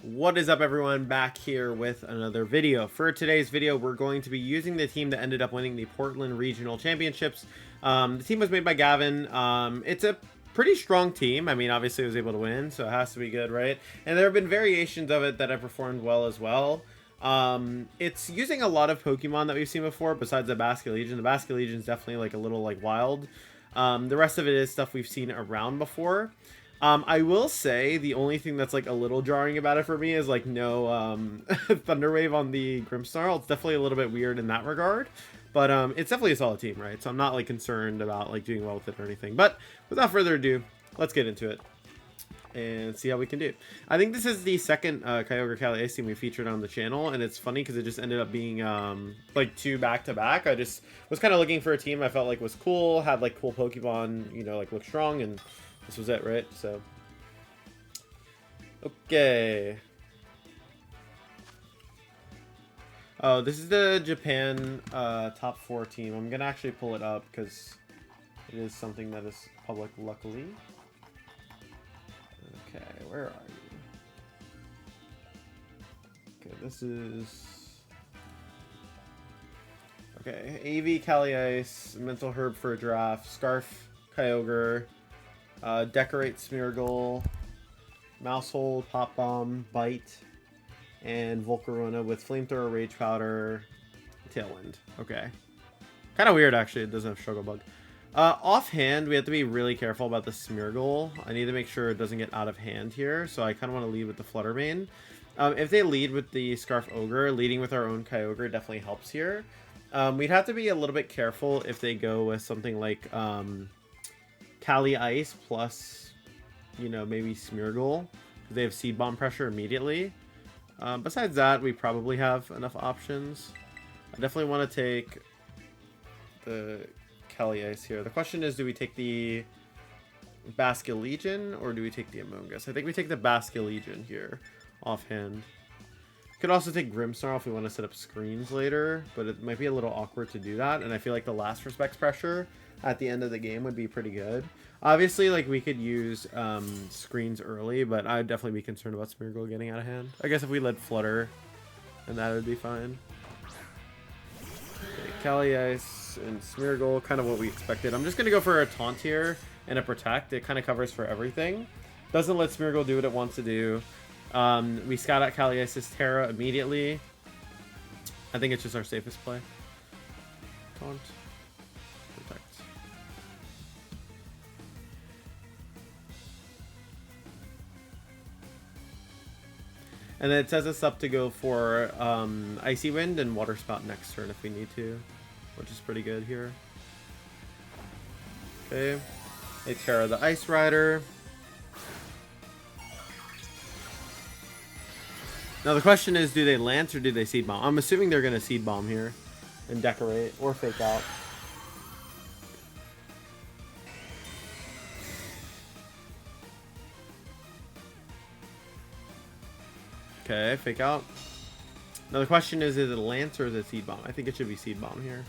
What is up, everyone? Back here with another video. For today's video, we're going to be using the team that ended up winning the Portland Regional Championships. The team was made by Gavin. It's a pretty strong team. I mean, obviously it was able to win, so it has to be good, right? And there have been variations of it that have performed well as well. It's using a lot of Pokemon that we've seen before besides the Basculegion. The Basculegion is definitely like a little like wild. The rest of it is stuff we've seen around before. I will say the only thing that's like a little jarring about it for me is like no Thunder Wave on the Grimmsnarl. It's definitely a little bit weird in that regard, but it's definitely a solid team, right? So I'm not like concerned about like doing well with it or anything. But without further ado, let's get into it and see how we can do. I think this is the second Kyogre Cali Ice team we featured on the channel, and it's funny because it just ended up being like two back-to-back. I just was kind of looking for a team I felt like was cool, had like cool Pokemon, you know, like look strong, and this was it, right? So, okay. Oh, this is the Japan top 4 team. I'm gonna actually pull it up because it is something that is public, luckily. Okay, where are you? Okay, this is... Okay, AV, Cali Ice, Mental Herb for a Draft, Scarf, Kyogre, Decorate, Smeargle, Mousehold, Pop Bomb, Bite, and Volcarona with Flamethrower, Rage Powder, Tailwind. Okay. Kind of weird, actually. It doesn't have Struggle Bug. Offhand, we have to be really careful about the Smeargle. I need to make sure it doesn't get out of hand here, so I kind of want to lead with the Fluttermane. If they lead with the Scarf Ogre, leading with our own Kyogre definitely helps here. We'd have to be a little bit careful if they go with something like Cali Ice plus, you know, maybe Smeargle, because they have Seed Bomb pressure immediately. Besides that, we probably have enough options. I definitely want to take the Cali Ice here. The question is, do we take the Basculegion or do we take the Among Us? I think we take the Basculegion here, offhand. Could also take Grimmsnarl if we want to set up screens later, but it might be a little awkward to do that, and I feel like the last respects pressure at the end of the game would be pretty good. Obviously, like, we could use screens early, but I'd definitely be concerned about Smeargle getting out of hand. I guess if we led Flutter, and that would be fine. Okay, Cali Ice and Smeargle, kind of what we expected. I'm just going to go for a Taunt here and a Protect. It kind of covers for everything. Doesn't let Smeargle do what it wants to do. We scout out Cali Ice's Terra immediately. I think it's just our safest play. Taunt. Protect. And then it sets us up to go for Icy Wind and Water Spout next turn if we need to, which is pretty good here. Okay. They Terra the Ice Rider. Now the question is, do they Lance or do they Seed Bomb? I'm assuming they're going to Seed Bomb here and Decorate or Fake Out. Okay, Fake Out. Now the question is it Lance or is it Seed Bomb? I think it should be Seed Bomb here.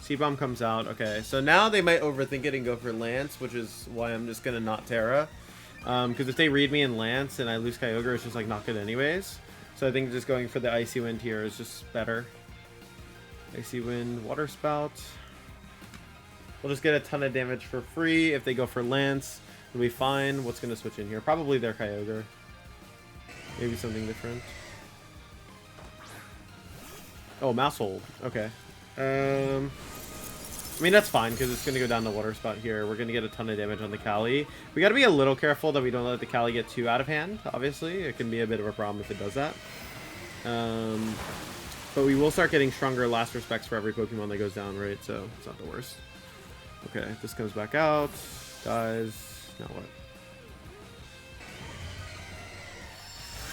Seed Bomb comes out. Okay, so now they might overthink it and go for Lance, which is why I'm just gonna not Terra. Because if they read me in Lance and I lose Kyogre, it's just like not good anyways. So I think just going for the Icy Wind here is just better. Icy Wind, Water Spout. We'll just get a ton of damage for free. If they go for Lance, it'll be fine. What's gonna switch in here? Probably their Kyogre. Maybe something different. Oh, Mousehold. Okay. I mean, that's fine, because it's going to go down the Water Spout here. We're going to get a ton of damage on the Cali. We got to be a little careful that we don't let the Cali get too out of hand, obviously. It can be a bit of a problem if it does that. But we will start getting stronger last respects for every Pokemon that goes down, right? So, it's not the worst. Okay, this comes back out. Dies. Now what?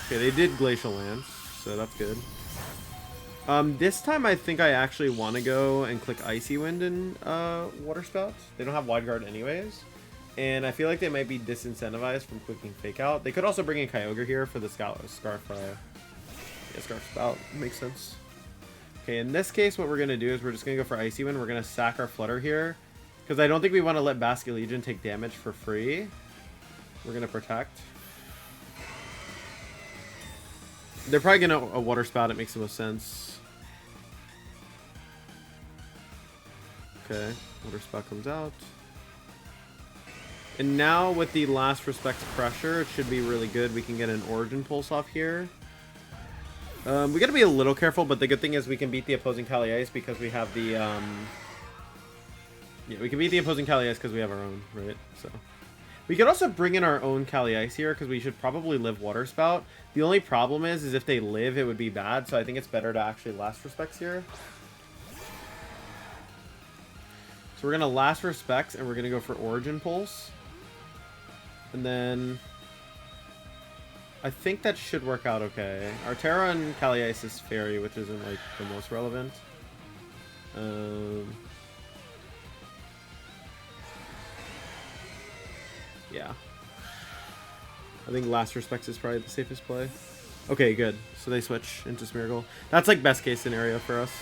Okay, they did Glacial Lance, so that's good. This time I think I actually want to go and click Icy Wind and Water Spout. They don't have Wide Guard anyways. And I feel like they might be disincentivized from clicking Fake Out. They could also bring in Kyogre here for the Scarf. Yeah, Scarf Spout. Makes sense. Okay, in this case, what we're going to do is we're just going to go for Icy Wind. We're going to sack our Flutter here. Because I don't think we want to let Basculegion take damage for free. We're going to protect. They're probably going to a Water Spout. It makes the most sense. Okay, Water Spout comes out. And now with the Last Respects pressure, it should be really good. We can get an Origin Pulse off here. We got to be a little careful, but the good thing is we can beat the opposing Kali Ice because we have the... Yeah, we can beat the opposing Kali Ice because we have our own, right? So we could also bring in our own Kali Ice here because we should probably live Water Spout. The only problem is if they live, it would be bad. So I think it's better to actually Last Respects here. So we're going to Last Respects and we're going to go for Origin Pulse. And then I think that should work out okay. Our Terra and Kali Ice is Fairy, which isn't like the most relevant. Yeah. I think Last Respects is probably the safest play. Okay, good. So they switch into Smeargle. That's like best case scenario for us.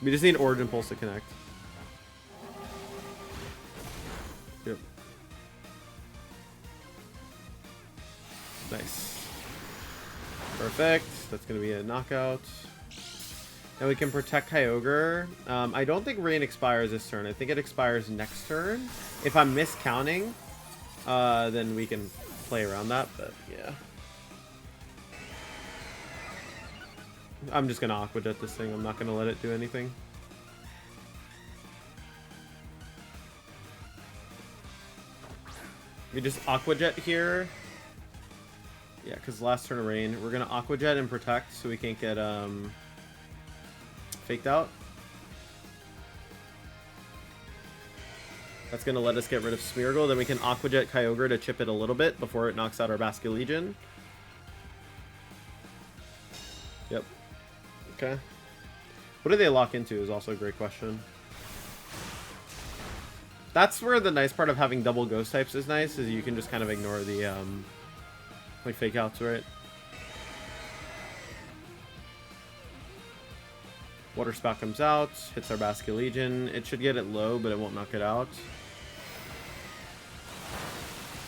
We just need Origin Pulse to connect. Yep. Nice. Perfect. That's going to be a knockout. Now we can protect Kyogre. I don't think Rain expires this turn. I think it expires next turn. If I'm miscounting, then we can play around that, but yeah. I'm just going to Aqua Jet this thing. I'm not going to let it do anything. We just Aqua Jet here. Yeah, because last turn of Rain. We're going to Aqua Jet and protect so we can't get faked out. That's going to let us get rid of Smeargle. Then we can Aqua Jet Kyogre to chip it a little bit before it knocks out our Basculegion. Yep. Okay. What do they lock into is also a great question. That's where the nice part of having double ghost types is nice, is you can just kind of ignore the like fake outs, right? Water Spout comes out, hits our Basculegion. It should get it low, but it won't knock it out.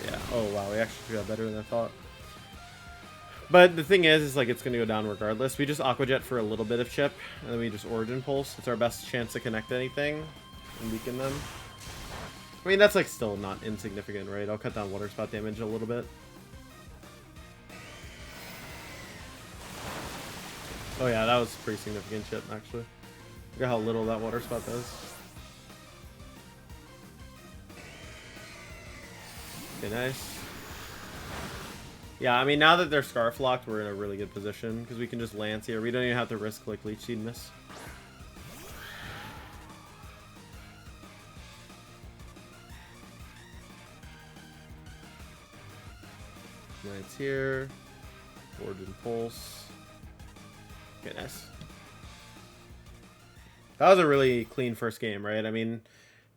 Yeah. Oh wow, we actually got better than I thought. But the thing is like it's gonna go down regardless. We just Aqua Jet for a little bit of chip, and then we just Origin Pulse. It's our best chance to connect anything and weaken them. I mean, that's like still not insignificant, right? I'll cut down Water Spout damage a little bit. Oh yeah, that was pretty significant chip, actually. Look at how little that Water Spout does. Okay, nice. Yeah, I mean, now that they're Scarf locked, we're in a really good position because we can just Lance here. We don't even have to risk like Leech Seed miss. Lance here. Origin Pulse. Okay, nice. That was a really clean first game, right? I mean,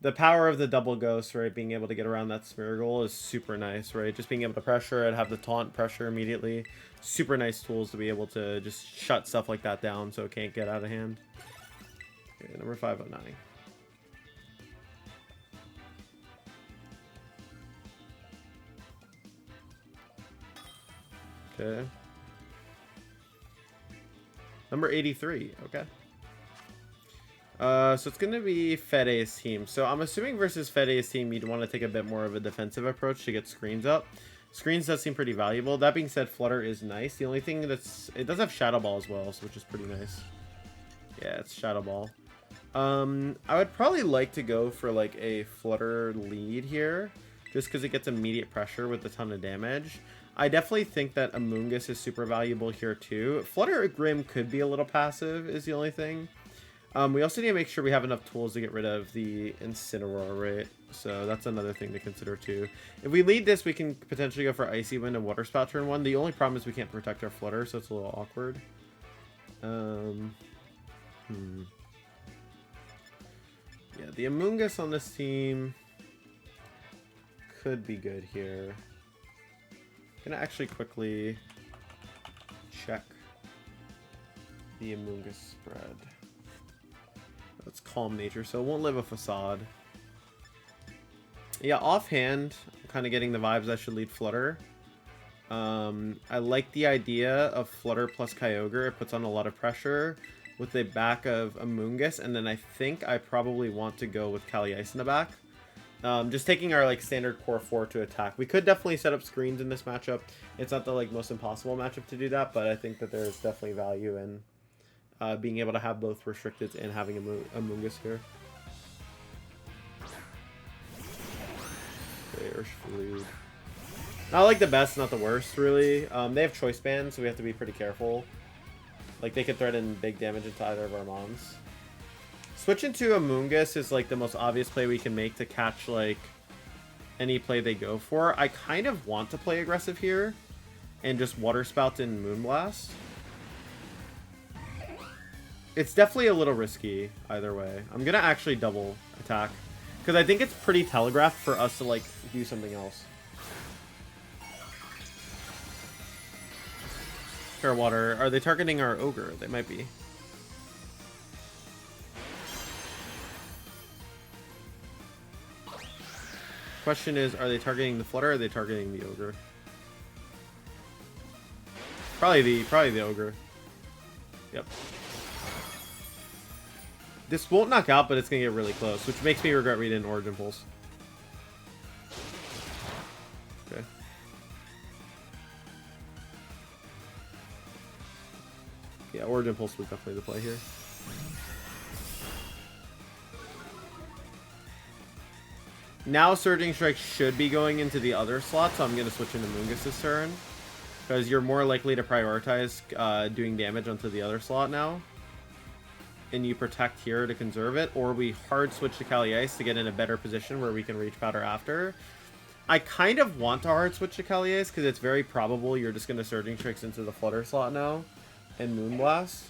the power of the double ghost, right? Being able to get around that Smeargle is super nice, right? Just being able to pressure it, have the taunt pressure immediately. Super nice tools to be able to just shut stuff like that down so it can't get out of hand. Okay, number 509. Okay. Number 83. Okay. So it's going to be Fede's team. So I'm assuming versus Fede's team, you'd want to take a bit more of a defensive approach to get screens up. Screens does seem pretty valuable. That being said, Flutter is nice. The only thing that's... It does have Shadow Ball as well, which is pretty nice. Yeah, it's Shadow Ball. I would probably like to go for like a Flutter lead here, just because it gets immediate pressure with a ton of damage. I definitely think that Amoonguss is super valuable here too. Flutter Grim could be a little passive is the only thing. We also need to make sure we have enough tools to get rid of the Incineroar, right? So that's another thing to consider too. If we lead this, we can potentially go for Icy Wind and Water Spout turn 1. The only problem is we can't protect our Flutter, so it's a little awkward. Yeah, the Amoonguss on this team could be good here. I'm gonna actually quickly check. the Amoonguss spread. That's Calm Nature, so it won't live a Facade. Yeah, offhand, I'm kind of getting the vibes I should lead Flutter. I like the idea of Flutter plus Kyogre. It puts on a lot of pressure with the back of Amoonguss, and then I think I probably want to go with Cali Ice in the back. Just taking our like standard core 4 to attack. We could definitely set up screens in this matchup. It's not the like most impossible matchup to do that, but I think that there's definitely value in being able to have both restricted and having Amoonguss here. Okay, Urshifurude. Not like the best, not the worst, really. They have choice bands, so we have to be pretty careful. Like, they could threaten big damage into either of our mons. Switching to Amoonguss is, like, the most obvious play we can make to catch, like, any play they go for. I kind of want to play aggressive here and just Water Spout and Moonblast. It's definitely a little risky either way. I'm going to actually double attack because I think it's pretty telegraphed for us to, like, do something else. Water. Are they targeting our Ogre? They might be. Question is, are they targeting the Flutter or are they targeting the Ogre? Probably the Ogre. Yep. This won't knock out, but it's gonna get really close, which makes me regret we didn't Origin Pulse. Okay. Yeah, Origin Pulse was definitely the play here. Now Surging Strike should be going into the other slot, so I'm going to switch into Moongus this turn. Because you're more likely to prioritize doing damage onto the other slot now. And you protect here to conserve it, or we hard switch to Cali Ice to get in a better position where we can reach Powder after. I kind of want to hard switch to Cali Ice because it's very probable you're just going to Surging Strikes into the Flutter slot now. And Moonblast.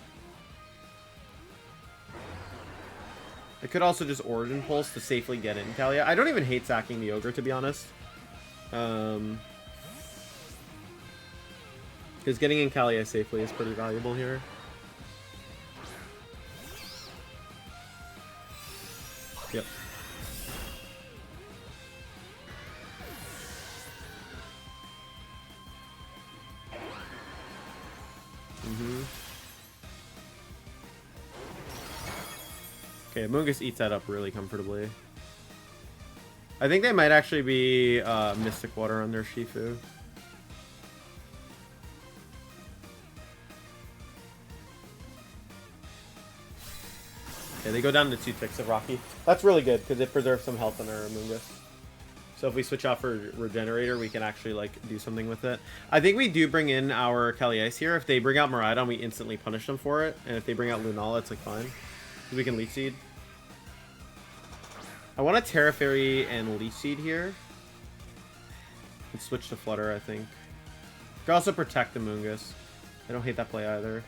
I could also just Origin Pulse to safely get in Kalia. I don't even hate sacking the Ogre, to be honest. Because getting in Kalia safely is pretty valuable here. Yep. Okay, Amoonguss eats that up really comfortably. I think they might actually be Mystic Water on their Shifu. Okay, they go down to 2 ticks of Rocky. That's really good because it preserves some health on our Amoonguss. So if we switch out for Regenerator, we can actually like do something with it. I think we do bring in our Cali Ice here. If they bring out Miraidon, we instantly punish them for it. And if they bring out Lunala, it's like fine. We can Leech Seed. I want a Terra Fairy and Leech Seed here. And switch to Flutter, I think. Could also protect the Amoonguss. I don't hate that play either.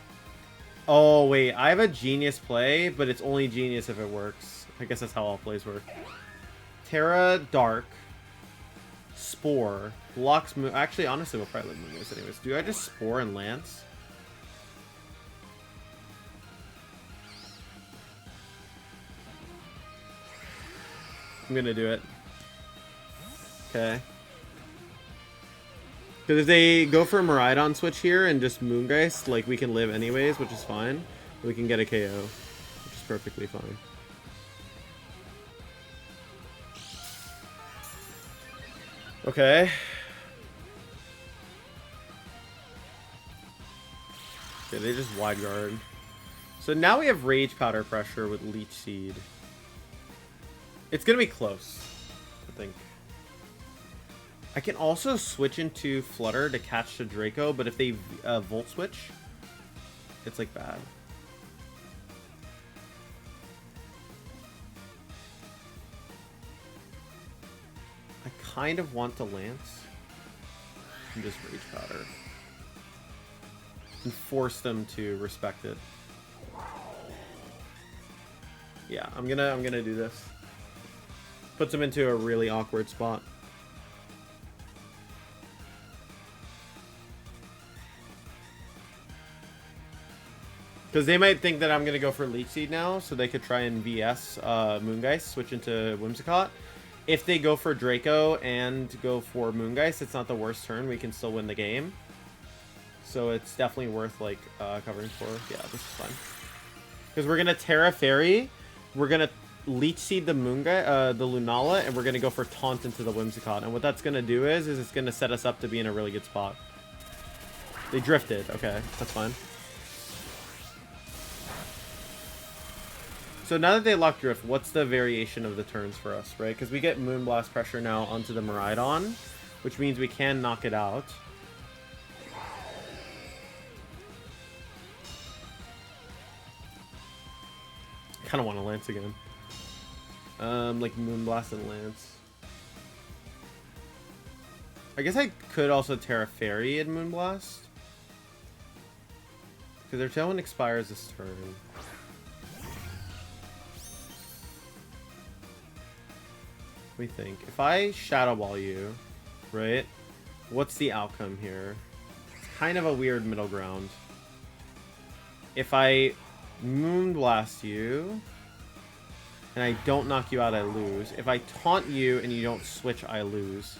Oh, wait. I have a genius play, but it's only genius if it works. I guess that's how all plays work. Terra Dark. Spore. Blocks Moon. Actually, honestly, we'll probably live Moongus anyways. Do I just Spore and Lance? I'm gonna do it. Okay. Because if they go for a Miraidon switch here and just Moongeist, like, we can live anyways, which is fine. We can get a KO, which is perfectly fine. Okay. Okay, they just Wide Guard. So now we have Rage Powder pressure with Leech Seed. It's going to be close, I think. I can also switch into Flutter to catch the Draco, but if they Volt Switch, it's like bad. I kind of want to Lance and just Rage Powder and force them to respect it. Yeah, I'm gonna do this. Puts them into a really awkward spot. Because they might think that I'm going to go for Leech Seed now, so they could try and VS Moongeist, switch into Whimsicott. If they go for Draco and go for Moongeist, it's not the worst turn. We can still win the game. So it's definitely worth, like, covering for. Yeah, this is fine. Because we're going to Terra Fairy. We're going to Leech Seed the the Lunala, and we're going to go for Taunt into the Whimsicott. And what that's going to do is it's going to set us up to be in a really good spot. They drifted. Okay, that's fine. So now that they lock Drift, what's the variation of the turns for us, right? Because we get Moonblast pressure now onto the Miraidon, which means we can knock it out. I kind of want to Lance again. Like Moonblast and Lance. I guess I could also Terra Fairy and Moonblast. Because their Tailwind expires this turn. We think if I Shadow Ball you, right? What's the outcome here? It's kind of a weird middle ground. If I Moonblast you and I don't knock you out, I lose. If I taunt you and you don't switch, I lose.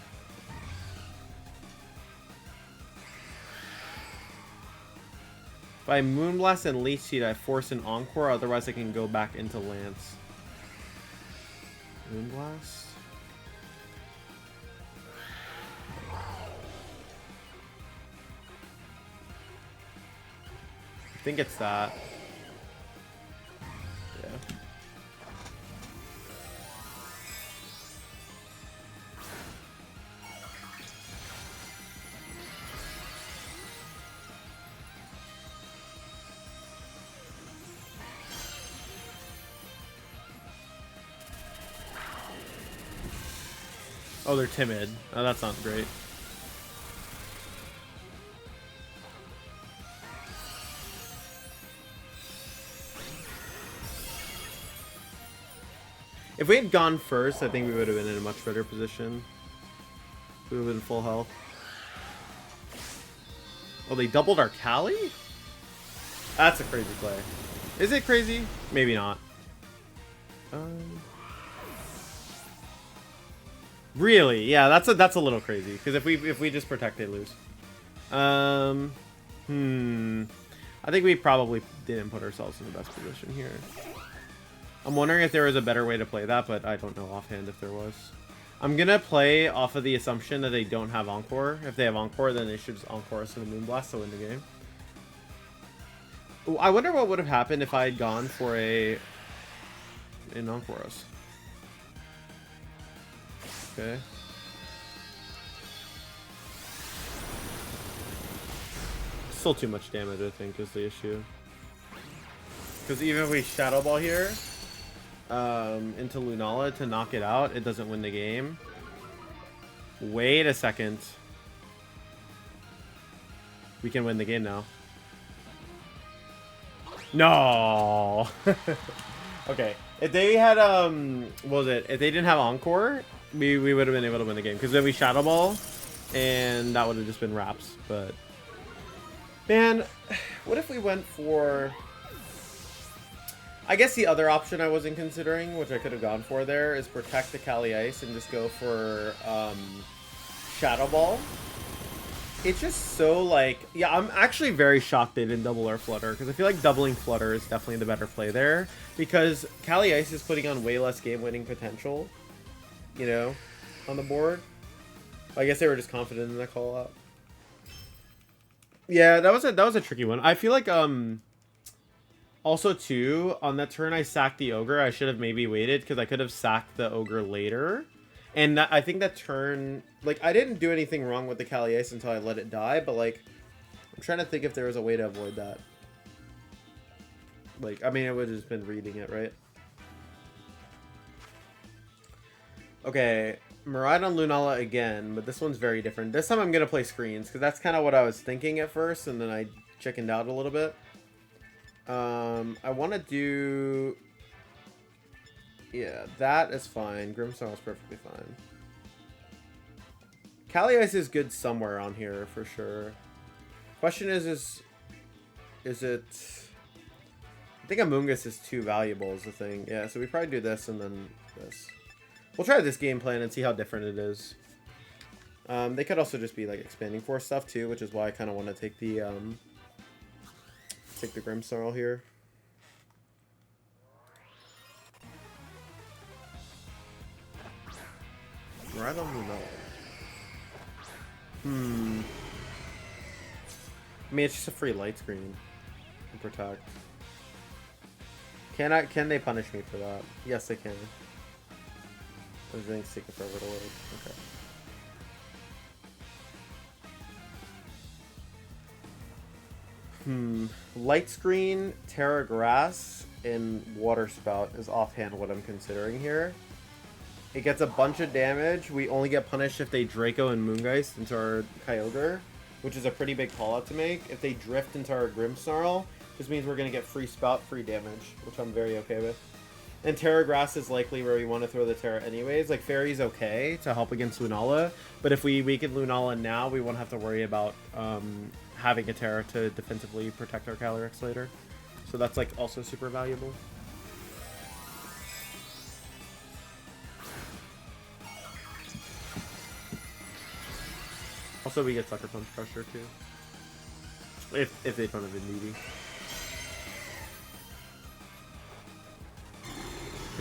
If I Moonblast and Leech Seed, I force an Encore. Otherwise, I can go back into Lance. Moonblast. I think it's that. Yeah. Oh, they're timid. Oh, that's not great. If we had gone first, I think we would have been in a much better position. We would have been full health. Oh, they doubled our Cali? That's a crazy play. Is it crazy? Maybe not. Really? Yeah, that's a little crazy. Because if we just protect, they lose. I think we probably didn't put ourselves in the best position here. I'm wondering if there was a better way to play that, but I don't know offhand if there was. I'm going to play off of the assumption that they don't have Encore. If they have Encore, then they should just Encore us in the Moonblast to win the game. Ooh, I wonder what would have happened if I had gone for an Encore us. Okay. Still too much damage, I think, is the issue. Because even if we Shadow Ball here into Lunala to knock it out, it doesn't win the game. Wait a second. We can win the game now. No. Okay. If they had what was it? If they didn't have Encore, we would have been able to win the game. Because then we Shadow Ball, and that would have just been wraps. But man, what if we went for? I guess the other option I wasn't considering, which I could have gone for there, is protect the Cali Ice and just go for Shadow Ball. It's just so like, yeah, I'm actually very shocked they didn't double our Flutter, because I feel like doubling Flutter is definitely the better play there, because Cali Ice is putting on way less game-winning potential, you know, on the board. I guess they were just confident in that call out. Yeah, that was a tricky one. I feel like also too, on that turn I sacked the Ogre. I should have maybe waited, because I could have sacked the Ogre later. And that, I think that turn, like, I didn't do anything wrong with the Cali Ice until I let it die, but, like, I'm trying to think if there was a way to avoid that. Like, I mean, it would have just been reading it, right? Okay, Miraidon Lunala again, but this one's very different. This time I'm going to play screens, because that's kind of what I was thinking at first, and then I chickened out a little bit. I want to do... Yeah, that is fine. Grimmsnarl is perfectly fine. Cali Ice is good somewhere on here for sure. Question is it... think Amoonguss is too valuable is the thing. Yeah, so we probably do this and then this. We'll try this game plan and see how different it is. They could also just be like expanding force stuff too, which is why I kind of want to take the Grimmsnarl here. Right on the note. I mean, it's just a free light screen and protect. Can they punish me for that? Yes, they can. Everything's taking forever to load. Okay. Light screen, Terra Grass, and Water Spout is offhand what I'm considering here. It gets a bunch of damage. We only get punished if they Draco and Moongeist into our Kyogre, which is a pretty big call out to make. If they drift into our Grimmsnarl, this means we're going to get free Spout, free damage, which I'm very okay with. And Terra Grass is likely where we want to throw the Terra anyways. Like, Fairy's okay to help against Lunala, but if we weaken Lunala now, we won't have to worry about having a Terra to defensively protect our Calyrex later. So that's, like, also super valuable. Also, we get Sucker Punch pressure, too. If they don't have a needy.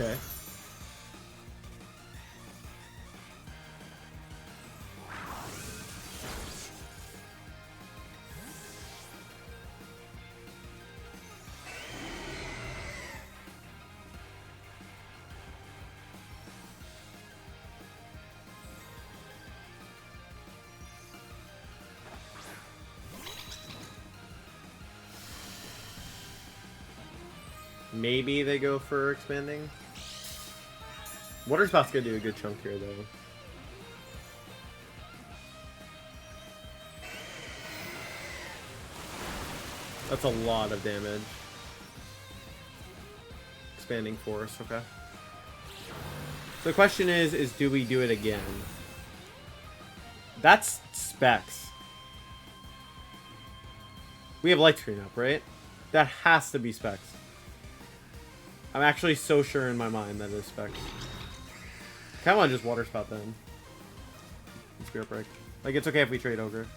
Okay. Maybe they go for expanding. Water Spout's gonna do a good chunk here, though. That's a lot of damage. Expanding force, okay. So the question is do we do it again? That's Specs. We have Light Screen up, right? That has to be Specs. I'm actually so sure in my mind that it is Specs. Kind of want to just Water Spout then. Spirit Break. Like, it's okay if we trade Ogre.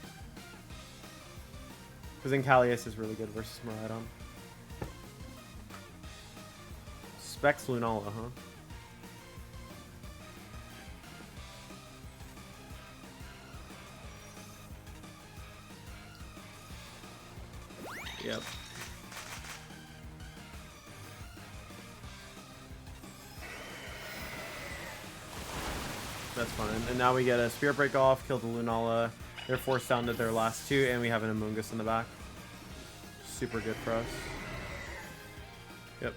Because then Callius is really good versus Miraidon. Specs Lunala, huh? Yep. That's fine. And now we get a Spirit Break off, kill the Lunala. They're forced down to their last two, and we have an Amoonguss in the back. Super good for us. Yep.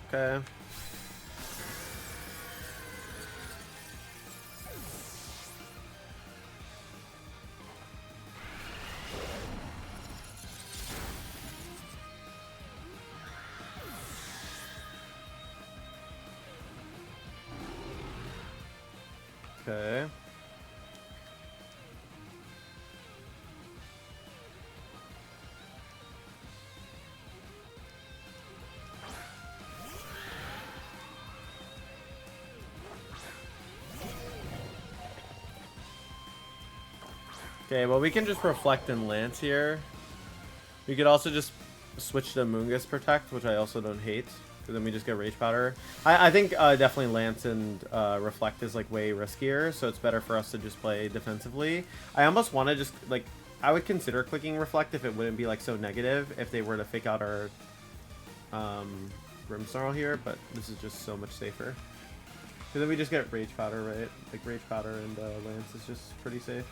Okay. Okay. Okay, well, we can just Reflect and Lance here. We could also just switch to Moongus Protect, which I also don't hate. Because then we just get Rage Powder. I think definitely Lance and Reflect is like way riskier, so it's better for us to just play defensively. I almost want to just like I would consider clicking Reflect if it wouldn't be like so negative if they were to fake out our Grimmsnarl here, but this is just so much safer. Because then we just get Rage Powder, right? Like Rage Powder and Lance is just pretty safe.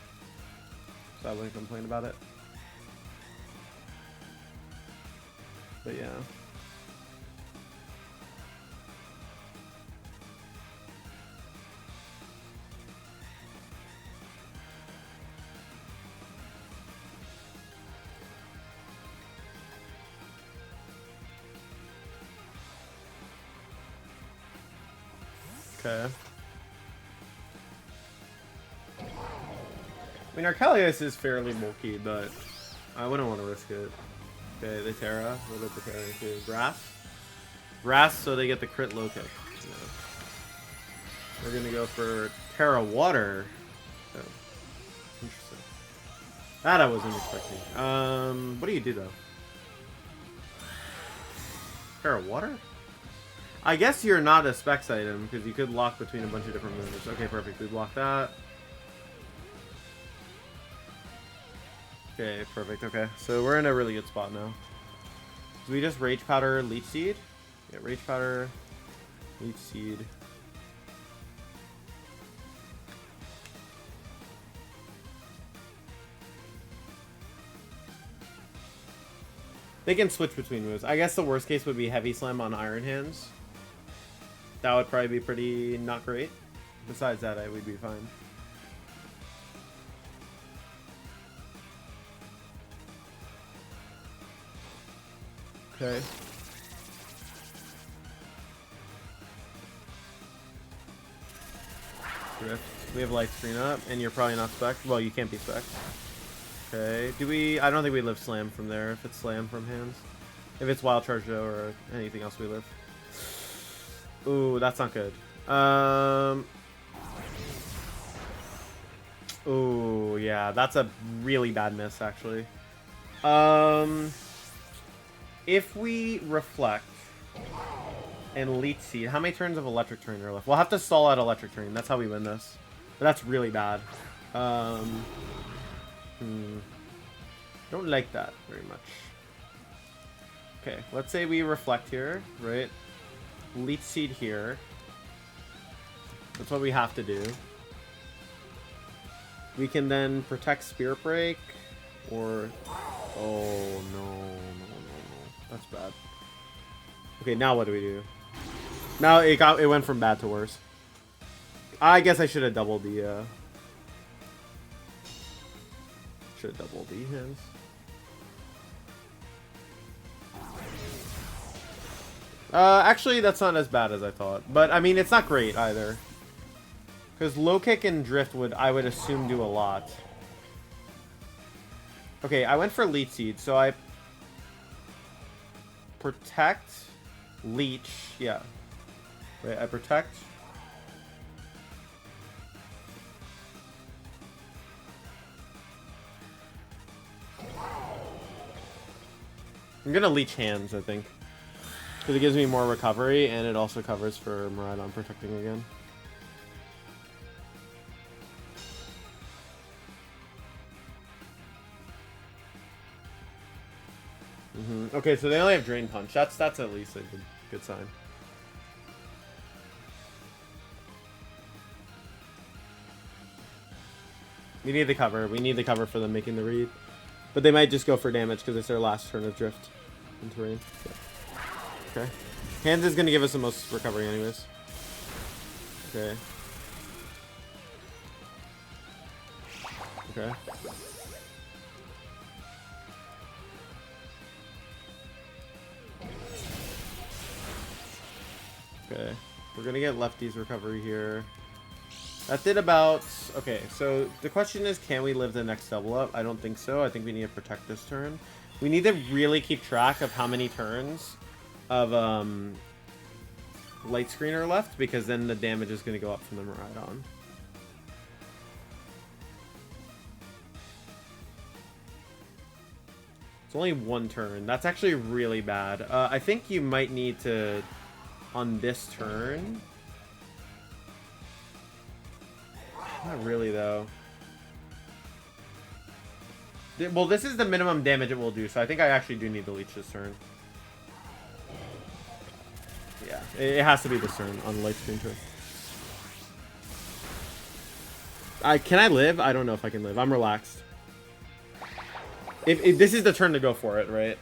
So I wouldn't complain about it. But yeah. Okay. I mean, Arcalius is fairly bulky, but I wouldn't want to risk it. Okay, the Terra. We'll get the Terra into Grass. Grass, so they get the crit low kick. Yeah. We're gonna go for Terra Water. Oh, interesting. That I wasn't expecting. What do you do though? Terra Water? I guess you're not a specs item because you could lock between a bunch of different moves. Okay, perfect. We block that. Okay, perfect. Okay, so we're in a really good spot now. Do we just Rage Powder Leech Seed? Yeah, Rage Powder, Leech Seed. They can switch between moves. I guess the worst case would be Heavy Slam on Iron Hands. That would probably be pretty not great. Besides that, I would be fine. Okay. Drift. We have light screen up, and you're probably not spec. Well, you can't be spec. Okay. Do we? I don't think we live slam from there. If it's slam from hands, if it's wild charge though, or anything else, we live. Ooh, that's not good. Ooh, yeah, that's a really bad miss actually. If we reflect and Leech Seed, how many turns of Electric Terrain are left? We'll have to stall out Electric Terrain. That's how we win this. But that's really bad. Don't like that very much. Okay, let's say we reflect here, right? Leech Seed here. That's what we have to do. We can then protect Spirit Break, or... Oh, no. That's bad. Okay, now what do we do? Now it went from bad to worse. I guess I should have doubled the hands. Actually, that's not as bad as I thought. But, I mean, it's not great either. Because low kick and drift would, I would assume, do a lot. Okay, I went for Leech Seed, so I... Protect... Leech, yeah. Wait, I protect... I'm gonna Leech Hands, I think. Because it gives me more recovery, and it also covers for Miraidon protecting again. Okay, so they only have Drain Punch. That's at least a good sign. We need the cover. We need the cover for them making the read. But they might just go for damage because it's their last turn of Drift in terrain. Yeah. Okay. Hands is going to give us the most recovery anyways. Okay. Okay. Okay. We're going to get Lefty's recovery here. That did about... Okay, so the question is, can we live the next double up? I don't think so. I think we need to protect this turn. We need to really keep track of how many turns of light screen are left, because then the damage is going to go up from the Miraidon. It's only one turn. That's actually really bad. I think you might need to, on this turn... Not really, though. Well, this is the minimum damage it will do, so I think I actually do need to leech this turn. Yeah, it has to be this turn on the light screen turn. Can I live? I don't know if I can live. I'm relaxed. If this is the turn to go for it, right?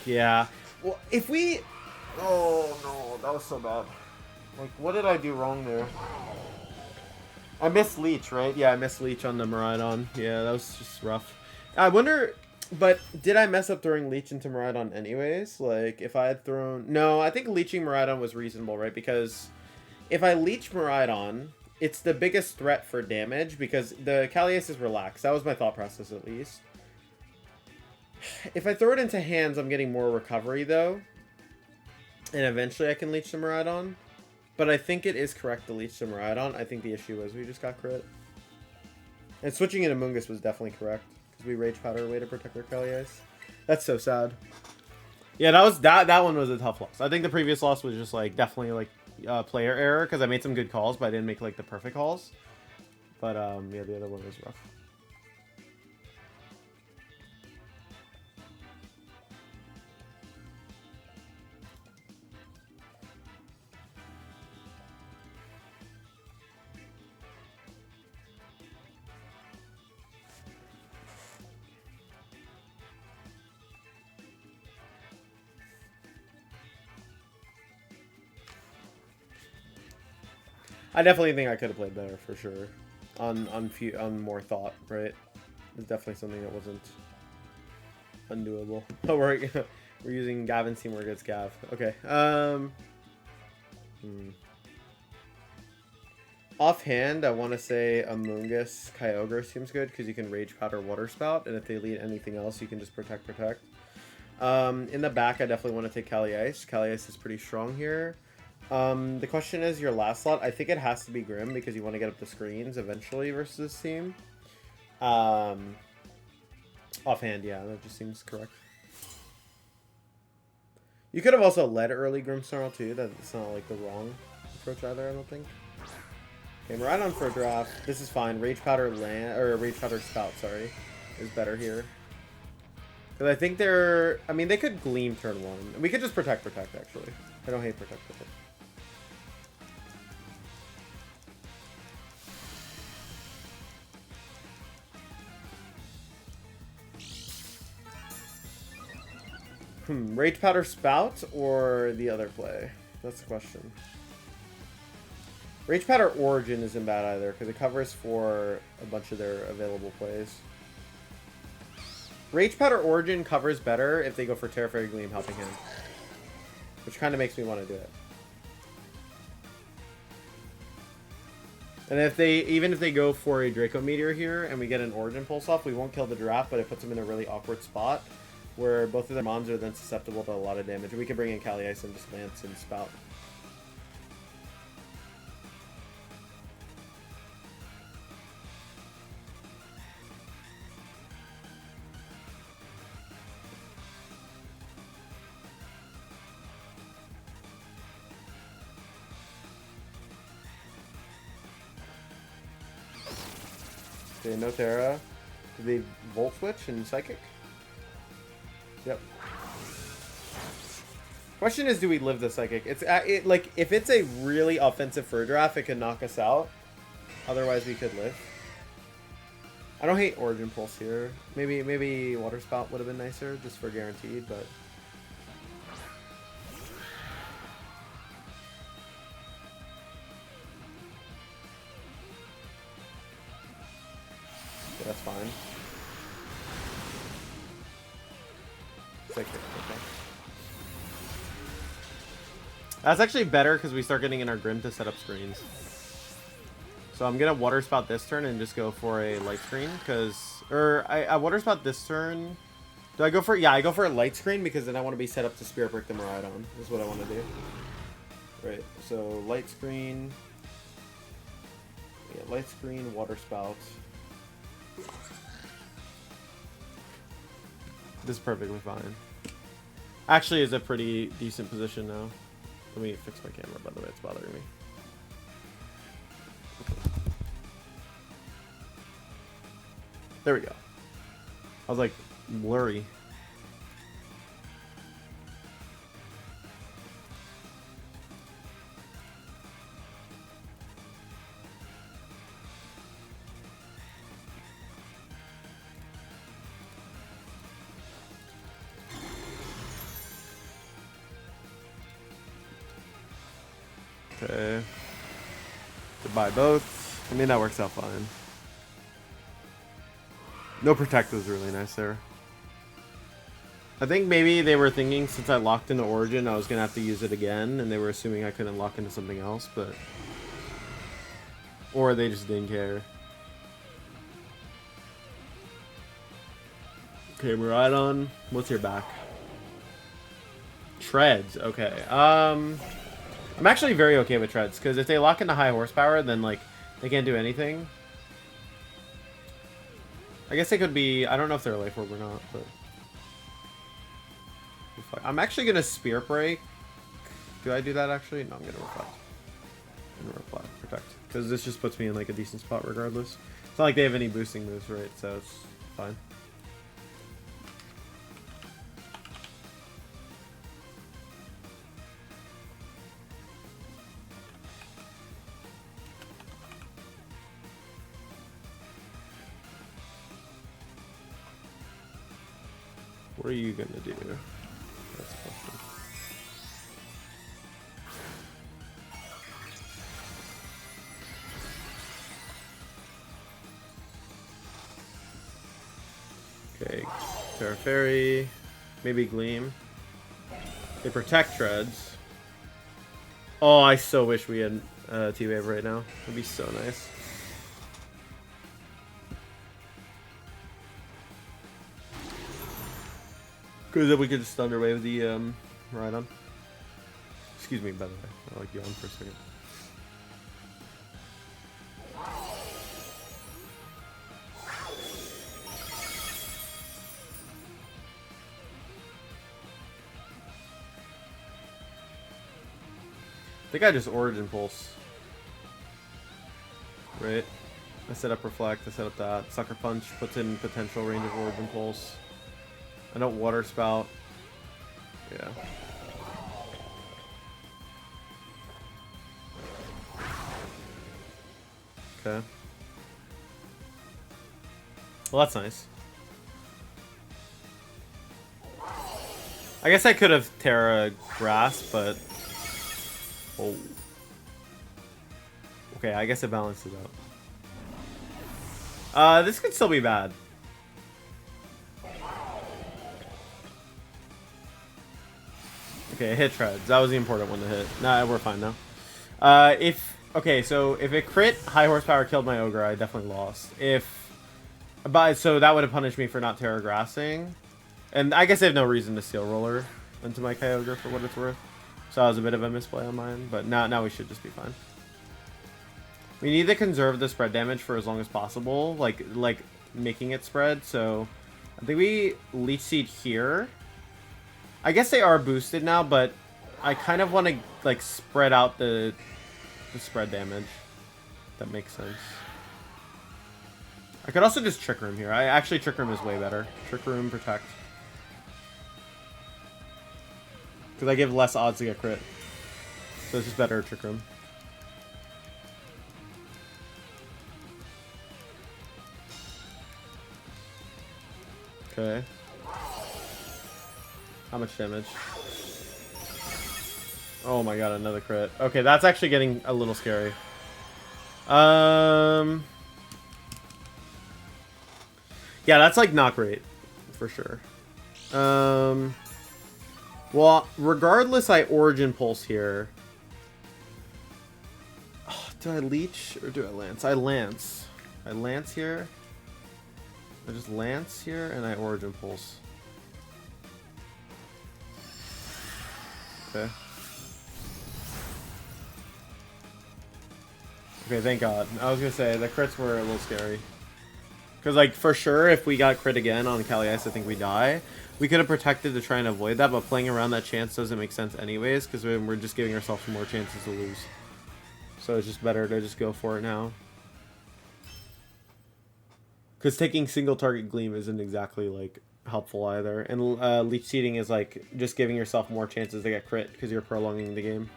Yeah. Well, if we... Oh, no. That was so bad. Like, what did I do wrong there? I missed Leech, right? Yeah, I missed Leech on the Miraidon. Yeah, that was just rough. I wonder... But did I mess up throwing Leech into Miraidon anyways? Like, if I had thrown... No, I think leeching Miraidon was reasonable, right? Because If I leech Miraidon, it's the biggest threat for damage because the Calias is relaxed. That was my thought process, at least. If I throw it into hands, I'm getting more recovery, though. And eventually I can leech the Miraidon. But I think it is correct to leech the Miraidon. I think the issue was we just got crit. And switching into Mungus was definitely correct. Because we Rage Powder away to protect our Calias. That's so sad. Yeah, that one was a tough loss. I think the previous loss was just like definitely like player error because I made some good calls, but I didn't make like the perfect calls. But yeah, the other one was rough. I definitely think I could have played better for sure, on more thought, right? It's definitely something that wasn't undoable. Oh, we're using Gavin's team where it gets Gav. Okay. Offhand, I want to say Amoonguss Kyogre seems good because you can Rage Powder Water Spout, and if they lead anything else, you can just protect. In the back, I definitely want to take Cali Ice. Cali Ice is pretty strong here. The question is your last slot. I think it has to be Grim because you want to get up the screens eventually versus this team. Offhand, yeah, that just seems correct. You could have also led early Grimmsnarl too. That's not like the wrong approach either, I don't think. Okay, we're right on for a draft. This is fine. Rage Powder Rage Powder Spout, sorry, is better here. Because I think they're... I mean, they could Gleam turn one. We could just protect, actually. I don't hate protect. Rage Powder Spout or the other play? That's the question. Rage Powder Origin isn't bad either, because it covers for a bunch of their available plays. Rage Powder Origin covers better if they go for Terra Fairy Gleam Helping Hand. Which kind of makes me want to do it. And even if they go for a Draco Meteor here, and we get an Origin Pulse off, we won't kill the draft, but it puts them in a really awkward spot, where both of their mons are then susceptible to a lot of damage. We can bring in Cali Ice and just Lance and Spout. Okay, no Terra. Do they Volt Switch and Psychic? Yep. Question is, do we live the Psychic? It's like if it's a really offensive fur draft, it can knock us out. Otherwise, we could live. I don't hate Origin Pulse here. Maybe Water Spout would have been nicer, just for guaranteed, but. Okay, that's fine. Psychic, okay. That's actually better because we start getting in our Grim to set up screens. So I'm gonna Water Spout this turn and just go for a Light Screen because, I Water Spout this turn. Do I go for? Yeah, I go for a Light Screen because then I want to be set up to Spirit Brick the Miraidon. Is what I want to do. Right. So Light Screen. Yeah, Light Screen, Water Spout. This is perfectly fine. Actually, is a pretty decent position now. Let me fix my camera, by the way, it's bothering me. There we go. I was like, blurry. Okay. Goodbye both. I mean, that works out fine. No Protect was really nice there. I think maybe they were thinking since I locked into Origin, I was going to have to use it again, and they were assuming I couldn't lock into something else, but... Or they just didn't care. Okay, Miraidon. What's your back? Treads. Okay. I'm actually very okay with Treads, because if they lock into high horsepower, then, like, they can't do anything. I guess they could be... I don't know if they're a life orb or not, but... I'm actually going to Spirit Break. Do I do that, actually? No, I'm going to Reflect. I'm going to Protect. Because this just puts me in, like, a decent spot regardless. It's not like they have any boosting moves, right? So it's fine. What are you going to do? That's a question. Okay, Terra Fairy, maybe Gleam. They protect Treads. Oh, I so wish we had T-Wave right now. That'd be so nice. Because then we could just Thunderwave the Miraidon. Excuse me, by the way. I like yawn for a second. I think I just Origin Pulse. Right? I set up Reflect, I set up that. Sucker Punch puts in potential range of Origin Pulse. I don't Water Spout. Yeah. Okay. Well, that's nice. I guess I could have Terra Grass, but... Oh. Okay, I guess it balances out. This could still be bad. Okay, it hit Treads. That was the important one to hit. Nah, we're fine now. Okay, so if it crit, high horsepower killed my Ogre, I definitely lost. So that would have punished me for not Terra Grassing. And I guess I have no reason to Steel Roller into my Kyogre for what it's worth. So that was a bit of a misplay on mine, but now we should just be fine. We need to conserve the spread damage for as long as possible, like making it spread. So I think we Leech Seed here. I guess they are boosted now, but I kind of want to like spread out the spread damage. That makes sense. I could also just Trick Room here. Actually Trick Room is way better. Trick Room, Protect. Because I give less odds to get crit. So it's just better Trick Room. Okay. How much damage? Oh my god, another crit. Okay, that's actually getting a little scary. Yeah, that's like not great. For sure. Well, regardless, I Origin Pulse here. Oh, do I Leech or do I Lance? I Lance. I Lance here. I just Lance here and I Origin Pulse. Okay. Okay, thank God. I was gonna say, the crits were a little scary. Because, like, for sure, if we got crit again on Kali Ice, I think we die. We could have protected to try and avoid that, but playing around that chance doesn't make sense anyways, because we're just giving ourselves more chances to lose. So it's just better to just go for it now. Because taking single target Gleam isn't exactly, like, helpful either. And Leech Seeding is, like, just giving yourself more chances to get crit, because you're prolonging the game.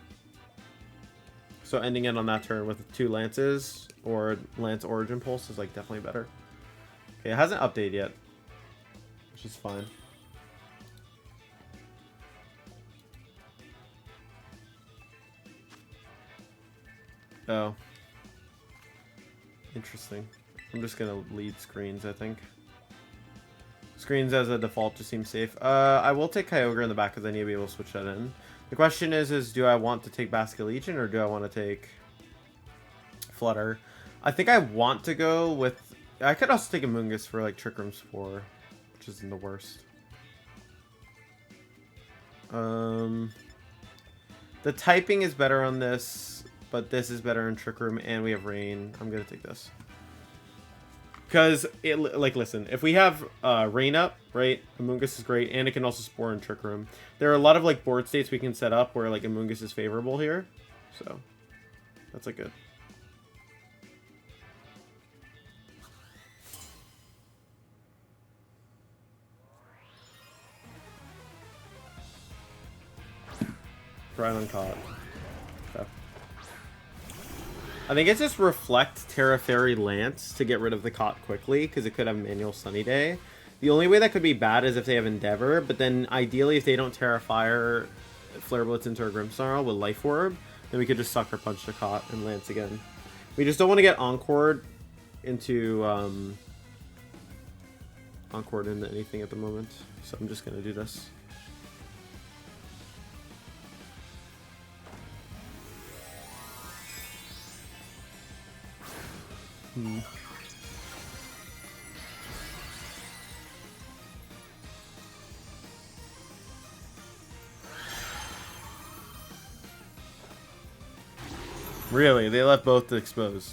So ending it on that turn with 2 Lances, or Lance Origin Pulse is, like, definitely better. Okay, it hasn't updated yet, which is fine. Oh. Interesting. I'm just gonna lead screens, I think. Screens as a default just seems safe. I will take Kyogre in the back because I need to be able to switch that in. The question is do I want to take Basculegion or do I want to take Flutter? I think I want to go with... I could also take Amoonguss for like Trick Room Spore, which isn't the worst. The typing is better on this, but this is better in Trick Room, and we have Rain. I'm gonna take this. Because, like, listen, if we have Rain up, right, Amoonguss is great, and it can also Spore in Trick Room. There are a lot of, like, board states we can set up where, like, Amoonguss is favorable here. So, that's, like, good. Right on caught. Okay. I think it's just Reflect Terra Fairy Lance to get rid of the caught quickly, because it could have Manual Sunny Day. The only way that could be bad is if they have Endeavor, but then ideally if they don't Terra Fire Flare Blitz into a Grimmsnarl with Life Orb, then we could just Sucker Punch the caught and Lance again. We just don't want to get Encored into Encored into anything at the moment, so I'm just gonna do this. Really? They left both exposed.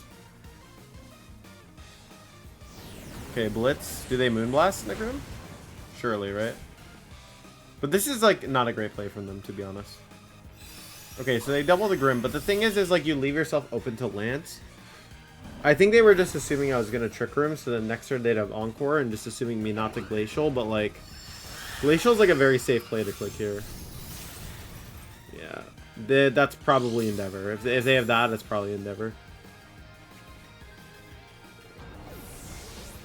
Okay, Blitz. Do they Moonblast in the Grim? Surely, right? But this is, like, not a great play from them, to be honest. Okay, so they double the Grim, but the thing is, like, you leave yourself open to Lance. I think they were just assuming I was going to Trick Room, so then next turn they'd have Encore, and just assuming me not to Glacial, but, like, Glacial's, like, a very safe play to click here. Yeah. That's probably Endeavor. If they have that, it's probably Endeavor.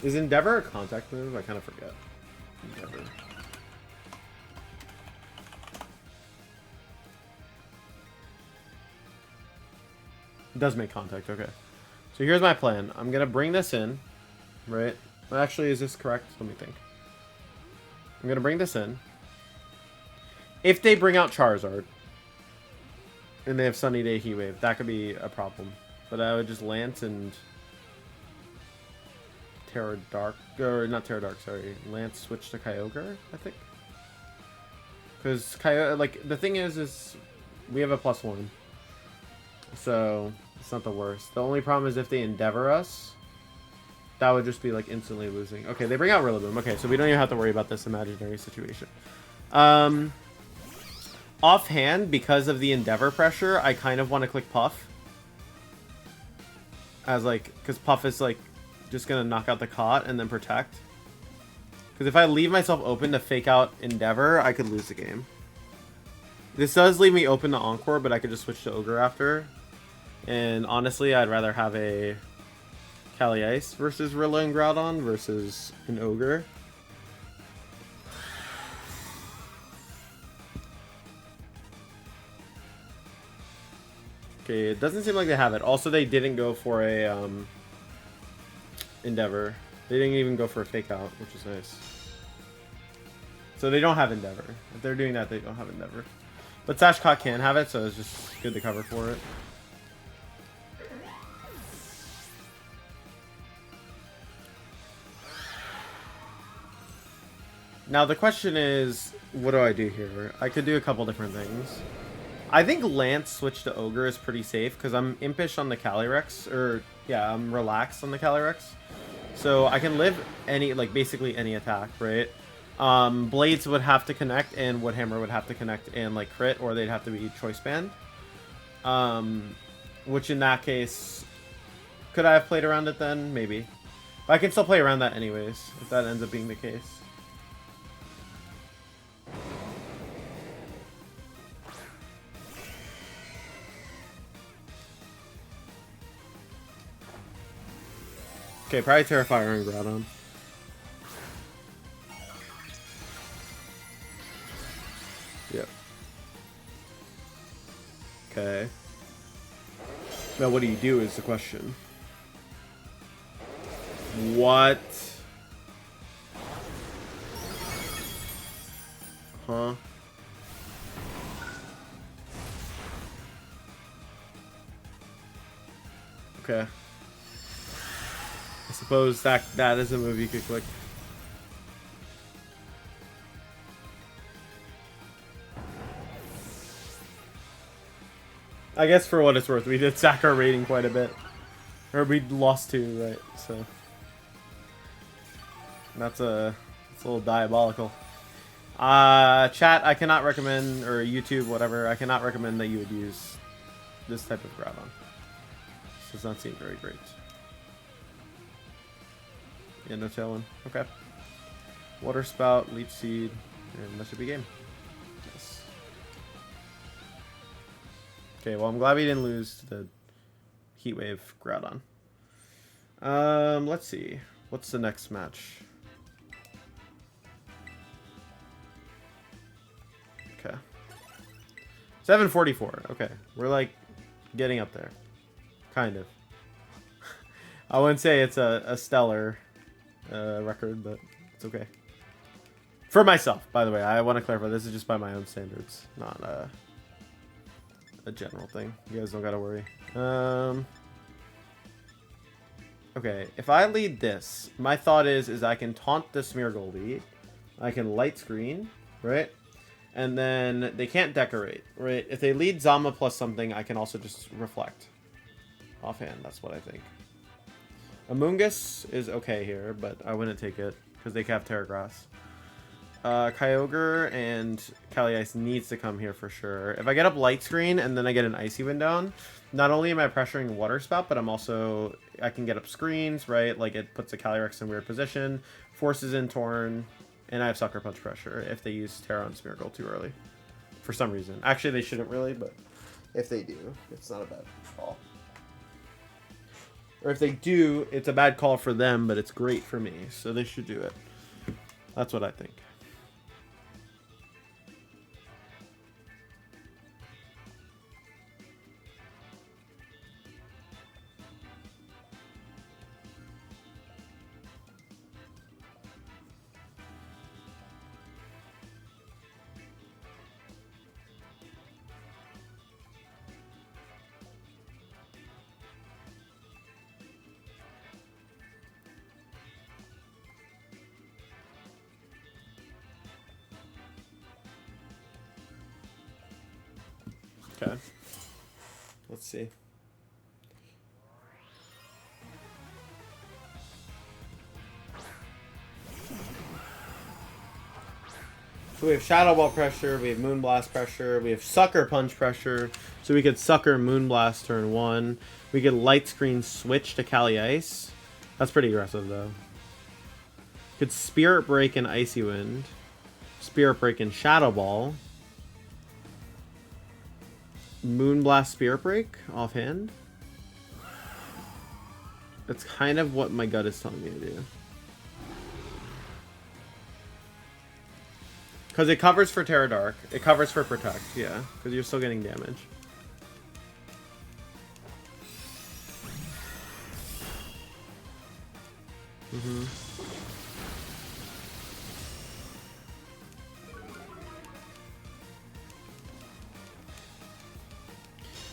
Is Endeavor a contact move? I kind of forget. Endeavor. It does make contact, okay. So here's my plan. I'm going to bring this in, right? Actually, is this correct? Let me think. I'm going to bring this in. If they bring out Charizard, and they have Sunny Day Heat Wave, that could be a problem. But I would just Lance and Terra Dark, or not Terra Dark, sorry. Lance switch to Kyogre, I think. Because Kyogre, like, the thing is we have a +1. So, it's not the worst. The only problem is if they Endeavor us, that would just be, like, instantly losing. Okay, they bring out Rillaboom. Okay, so we don't even have to worry about this imaginary situation. Offhand, because of the Endeavor pressure, I kind of want to click Puff. As, like, because Puff is, like, just going to knock out the caught and then protect. Because if I leave myself open to fake out Endeavor, I could lose the game. This does leave me open to Encore, but I could just switch to Ogre after. And honestly, I'd rather have a Cali Ice versus Rilla and Groudon versus an Ogre. Okay, it doesn't seem like they have it. Also, they didn't go for a Endeavor. They didn't even go for a Fake Out, which is nice. So they don't have Endeavor. If they're doing that, they don't have Endeavor. But Sashcott can have it, so it's just good to cover for it. Now the question is, what do I do here? I could do a couple different things. I think Lance switch to Ogre is pretty safe because I'm impish on the Calyrex, or yeah, I'm relaxed on the Calyrex. So I can live any, like basically any attack, right? Blades would have to connect and Woodhammer would have to connect and like crit, or they'd have to be choice band. Which in that case, could I have played around it then? Maybe. But I can still play around that anyways, if that ends up being the case. Okay, probably Terrifier and Groudon. Yep. Okay. Now what do you do is the question. Huh? Okay. I suppose that is a move you could click. I guess for what it's worth, we did sack our rating quite a bit. Or we lost 2, right? So that's a little diabolical. Chat, I cannot recommend, or YouTube, whatever, I cannot recommend that you would use this type of Groudon. This does not seem very great. Yeah, no Tailwind. Okay. Water Spout, Leech Seed, and that should be game. Yes. Okay, well, I'm glad we didn't lose to the Heat Wave Groudon. Let's see. What's the next match? Okay. 744. Okay. We're like getting up there. Kind of. I wouldn't say it's a stellar record, but it's okay. For myself, by the way. I want to clarify. This is just by my own standards. Not a general thing. You guys don't gotta worry. Okay. If I lead this, my thought is I can taunt the Smeargle lead. I can light screen, right? And then they can't decorate, right? If they lead Zama plus something, I can also just reflect. Offhand, that's what I think. Amoonguss is okay here, but I wouldn't take it because they have Terra Grass. Kyogre and Cali Ice needs to come here for sure. If I get up Light Screen and then I get an Icy Wind down, not only am I pressuring Water Spout, but I can get up screens, right? Like it puts the Calyrex in a weird position, forces in Torn, and I have Sucker Punch pressure if they use Terra on Smeargle too early. For some reason. Actually, they shouldn't really, but if they do, it's not a bad call. Or if they do, it's a bad call for them, but it's great for me. So they should do it. That's what I think. Okay. Let's see. So we have Shadow Ball pressure, we have Moonblast pressure, we have Sucker Punch pressure. So we could Sucker Moonblast turn 1. We could Light Screen switch to Cali Ice. That's pretty aggressive though. Could Spirit Break and Icy Wind. Spirit Break and Shadow Ball. Moonblast Spirit Break offhand. That's kind of what my gut is telling me to do. Because it covers for Terra Dark. It covers for Protect, yeah. Because you're still getting damage.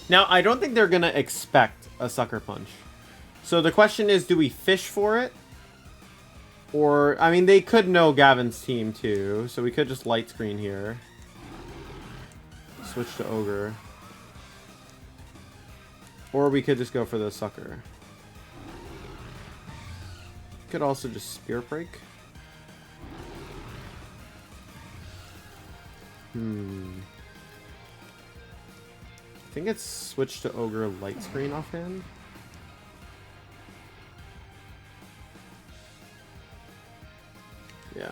Now, I don't think they're going to expect a Sucker Punch. So the question is, do we fish for it? Or, I mean, they could know Gavin's team too. So we could just Light Screen here. Switch to Ogre. Or we could just go for the Sucker. Could also just Spirit Break. I think it's switched to Ogre Light Screen offhand. Yeah.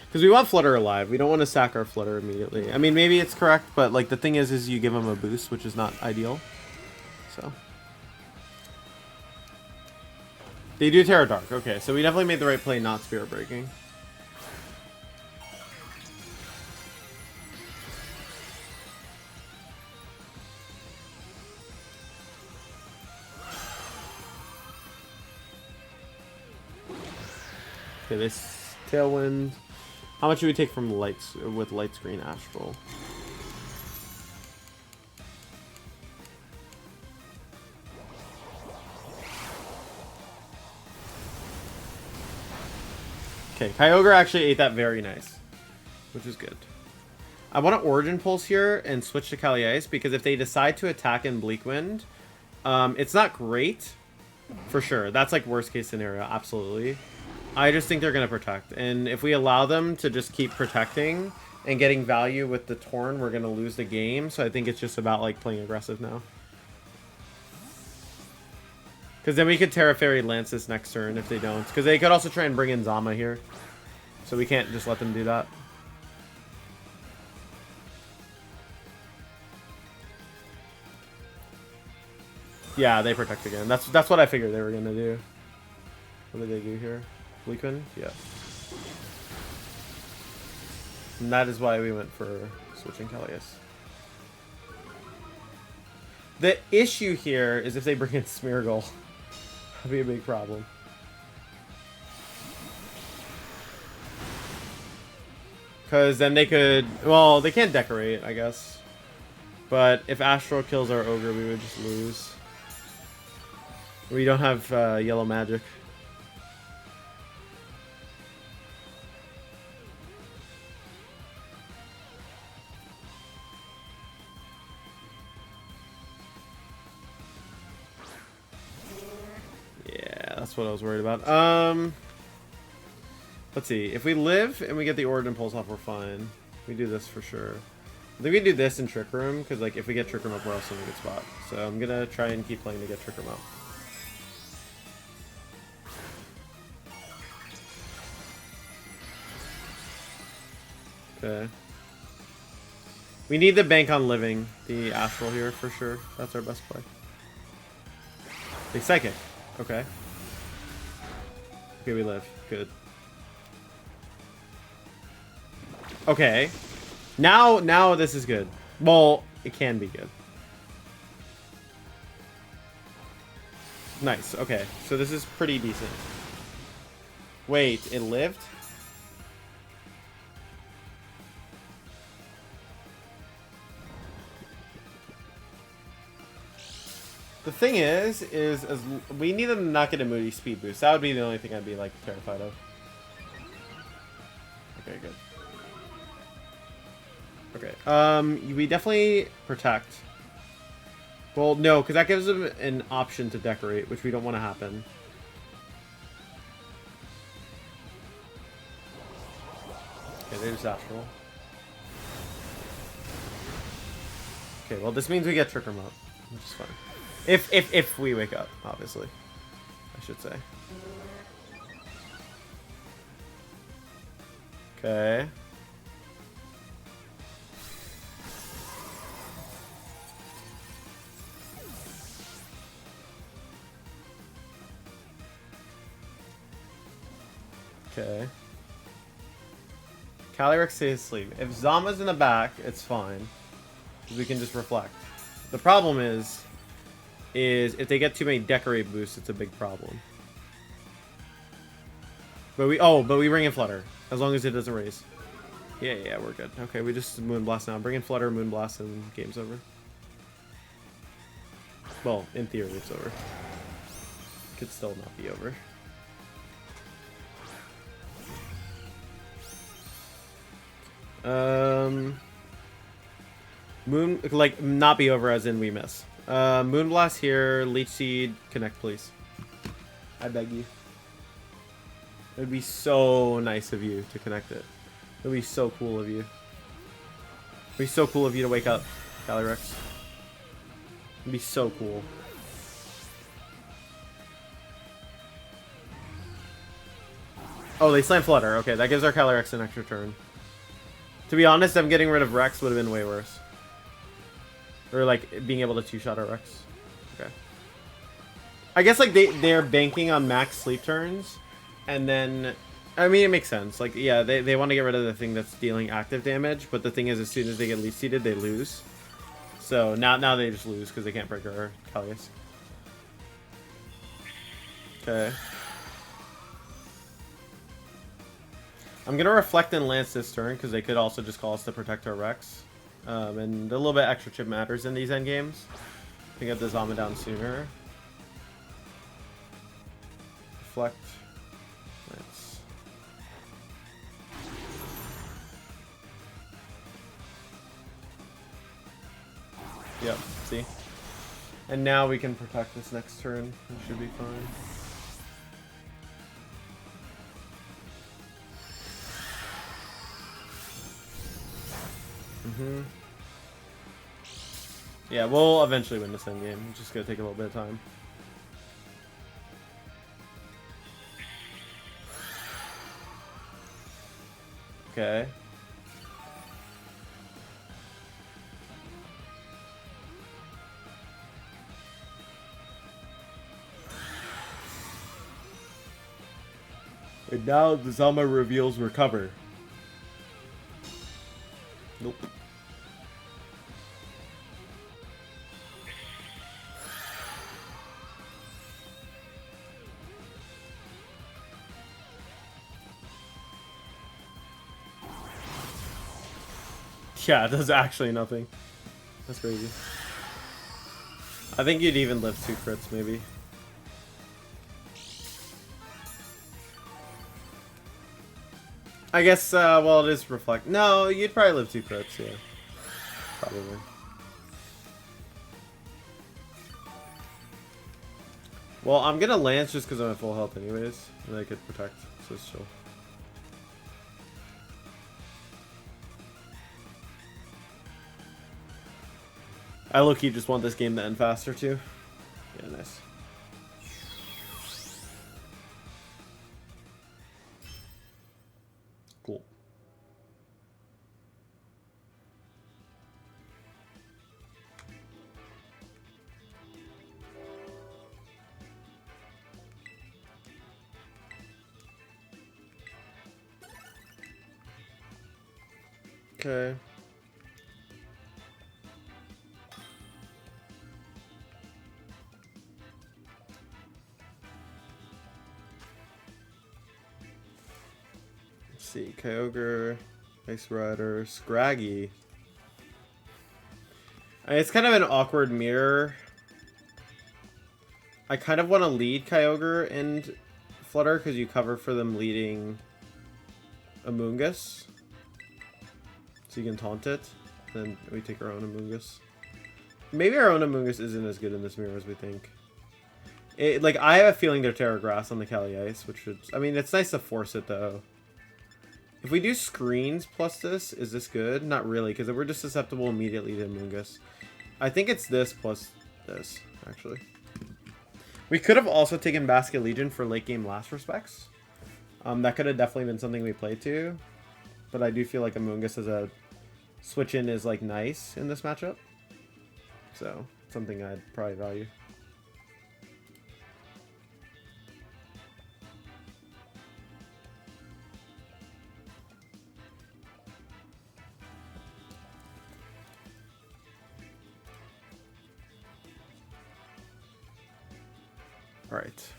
Because we want Flutter alive. We don't want to sack our Flutter immediately. I mean, maybe it's correct, but like the thing is you give him a boost, which is not ideal. So. They do Terra Dark. Okay, so we definitely made the right play not Spirit Breaking. Okay, this Tailwind. How much do we take from lights with light screen astral? Okay, Kyogre actually ate that very nice, which is good. I want to Origin Pulse here and switch to Kali Ice because if they decide to attack in Bleak Wind, it's not great, for sure. That's like worst case scenario, absolutely. I just think they're going to protect, and if we allow them to just keep protecting and getting value with the Torn, we're going to lose the game, so I think it's just about like playing aggressive now. Because then we could Terra Fairy Lance this next turn if they don't. Because they could also try and bring in Zama here. So we can't just let them do that. Yeah, they protect again. That's what I figured they were going to do. What did they do here? Bleak Wind? Yeah. And that is why we went for switching Kalias. The issue here is if they bring in Smeargle. That'd be a big problem. Because then they could... Well, they can't decorate, I guess. But if Astral kills our Ogre, we would just lose. We don't have yellow magic. Yeah, that's what I was worried about. Let's see. If we live and we get the Origin Pulse off, we're fine. We do this for sure. I think we do this in Trick Room, because like if we get Trick Room up, we're also in a good spot. So I'm gonna try and keep playing to get Trick Room up. Okay. We need the bank on living the Astral here for sure. That's our best play. They Psychic. Okay. Okay, we live. Good. Okay. Now this is good. Well, it can be good. Nice. Okay. So this is pretty decent. Wait, it lived? The thing is we need them to not get a Moody speed boost. That would be the only thing I'd be like terrified of. Okay, good. Okay. We definitely protect. Well, no, because that gives them an option to decorate, which we don't want to happen. Okay, they just Astral. Okay, well this means we get Trick Room up, which is fine. If we wake up, obviously, I should say. Okay. Okay. Calyrex stays asleep. If Zama's in the back, it's fine. We can just reflect. The problem is if they get too many decorate boosts, it's a big problem. But we bring in Flutter. As long as it doesn't raise. Yeah, we're good. Okay, we just Moonblast now. Bring in Flutter, Moonblast, and game's over. Well, in theory, it's over. Could still not be over. Not be over as in we miss. Moonblast here, Leech Seed, connect please. I beg you. It would be so nice of you to connect it. It would be so cool of you. It would be so cool of you to wake up, Calyrex. It would be so cool. Oh, they slam Flutter. Okay, that gives our Calyrex an extra turn. To be honest, them getting rid of Rex would have been way worse. Or like being able to two-shot our Rex. Okay. I guess like they're banking on max sleep turns, and then I mean it makes sense. Like yeah, they want to get rid of the thing that's dealing active damage, but the thing is, as soon as they get leech seeded, they lose. So now they just lose because they can't break our Kalias. Okay. I'm gonna reflect and lance this turn because they could also just call us to protect our Rex. And a little bit extra chip matters in these end games. Pick up the Zama down sooner. Reflect. Lance. Yep, see? And now we can protect this next turn. It should be fine. Yeah, we'll eventually win this end game. It's just gonna take a little bit of time. Okay. And now the Zama reveals recover. Nope. Yeah, it does actually nothing. That's crazy. I think you'd even live 2 crits, maybe. I guess, well, it is reflect. No, you'd probably live 2 crits, yeah. Probably. Well, I'm gonna lance just because I'm at full health anyways. And I could protect, so it's chill. I low-key just want this game to end faster, too. Yeah, nice. Cool. Okay. Let's see, Kyogre, Ice Rider, Scraggy. I mean, it's kind of an awkward mirror. I kind of want to lead Kyogre and Flutter because you cover for them leading Amoonguss. So you can taunt it. Then we take our own Amoonguss. Maybe our own Amoonguss isn't as good in this mirror as we think. Like, I have a feeling they're Terra Grass on the Cali Ice, which should... I mean, it's nice to force it, though. If we do screens plus this, is this good? Not really, because we're just susceptible immediately to Amoonguss. I think it's this plus this, actually. We could have also taken Basculegion for late game last respects. That could have definitely been something we played to. But I do feel like Amoonguss as a switch-in is, like, nice in this matchup. So, something I'd probably value. All right.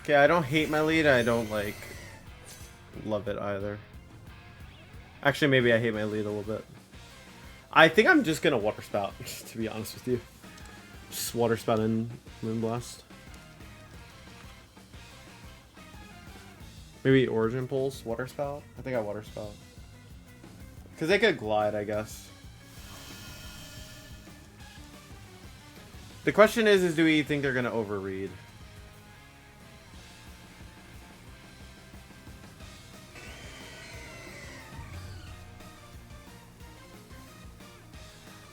Okay, I don't hate my lead. I don't, like, love it either. Actually, maybe I hate my lead a little bit. I think I'm just gonna Water Spout, to be honest with you. Just Water Spout and Moonblast. Maybe Origin Pulse, Water Spout? I think I Water Spout. Because they could glide, I guess. The question is do we think they're gonna overread?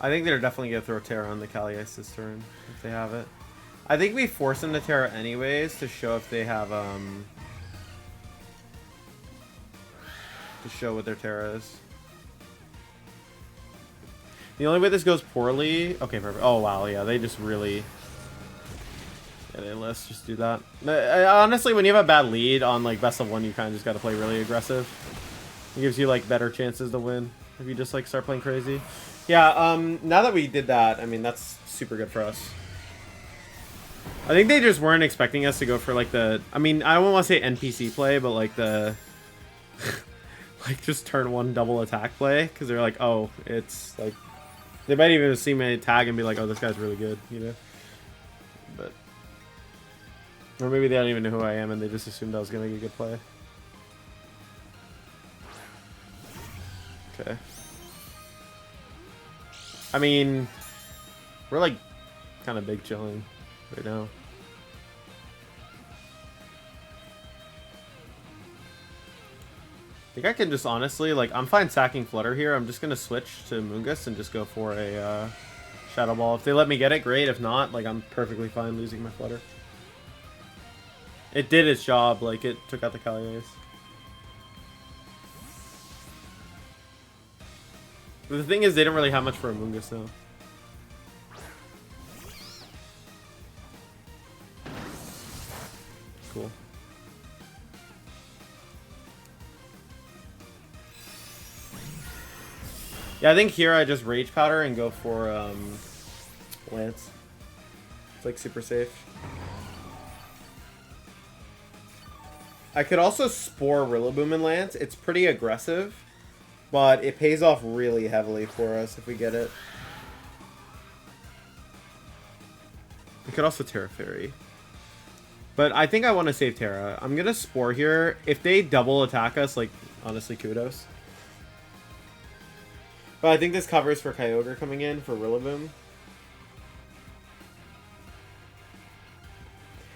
I think they're definitely going to throw Terra on the Cali Ice this turn, if they have it. I think we force them to Terra anyways, to show if they have, to show what their Terra is. The only way this goes poorly... Okay, perfect. Oh, wow, yeah, they just really... Yeah, let's just do that. Honestly, when you have a bad lead on, like, best of one, you kind of just got to play really aggressive. It gives you, like, better chances to win if you just, like, start playing crazy. Yeah, now that we did that, I mean, that's super good for us. I think they just weren't expecting us to go for, like, the... I mean, I don't want to say NPC play, but, like, the... like, just turn one double attack play. Because they're like, oh, it's, like... They might even see me tag and be like, oh, this guy's really good, you know? But... Or maybe they don't even know who I am and they just assumed I was going to make a good play. Okay. I mean... We're, like, kind of big chilling right now. I think I can just honestly, like, I'm fine sacking Flutter here. I'm just going to switch to Moongus and just go for a Shadow Ball. If they let me get it, great. If not, like, I'm perfectly fine losing my Flutter. It did its job. Like, it took out the Caliace. But the thing is, they didn't really have much for a Moongus, though. Cool. Yeah, I think here I just Rage Powder and go for Lance. It's like super safe. I could also Spore Rillaboom and Lance. It's pretty aggressive, but it pays off really heavily for us if we get it. We could also Terra Fairy. But I think I want to save Terra. I'm going to Spore here. If they double attack us, like, honestly, kudos. But I think this covers for Kyogre coming in for Rillaboom.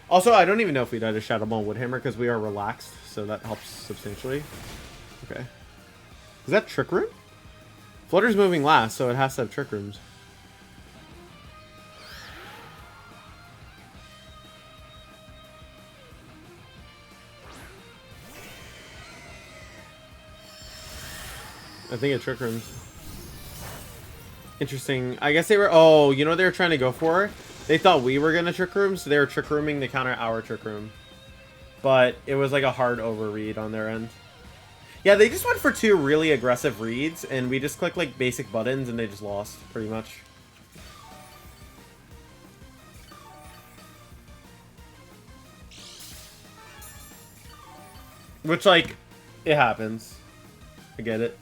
Also, I don't even know if we died to Shadow Ball Woodhammer because we are relaxed, so that helps substantially. Okay. Is that Trick Room? Flutter's moving last, so it has to have Trick Rooms. I think it Trick Rooms. Interesting. I guess they were... Oh, you know what they were trying to go for? They thought we were going to Trick Room, so they were Trick Rooming to counter our Trick Room. But it was like a hard overread on their end. Yeah, they just went for two really aggressive reads, and we just clicked like basic buttons, and they just lost, pretty much. Which, like, it happens. I get it.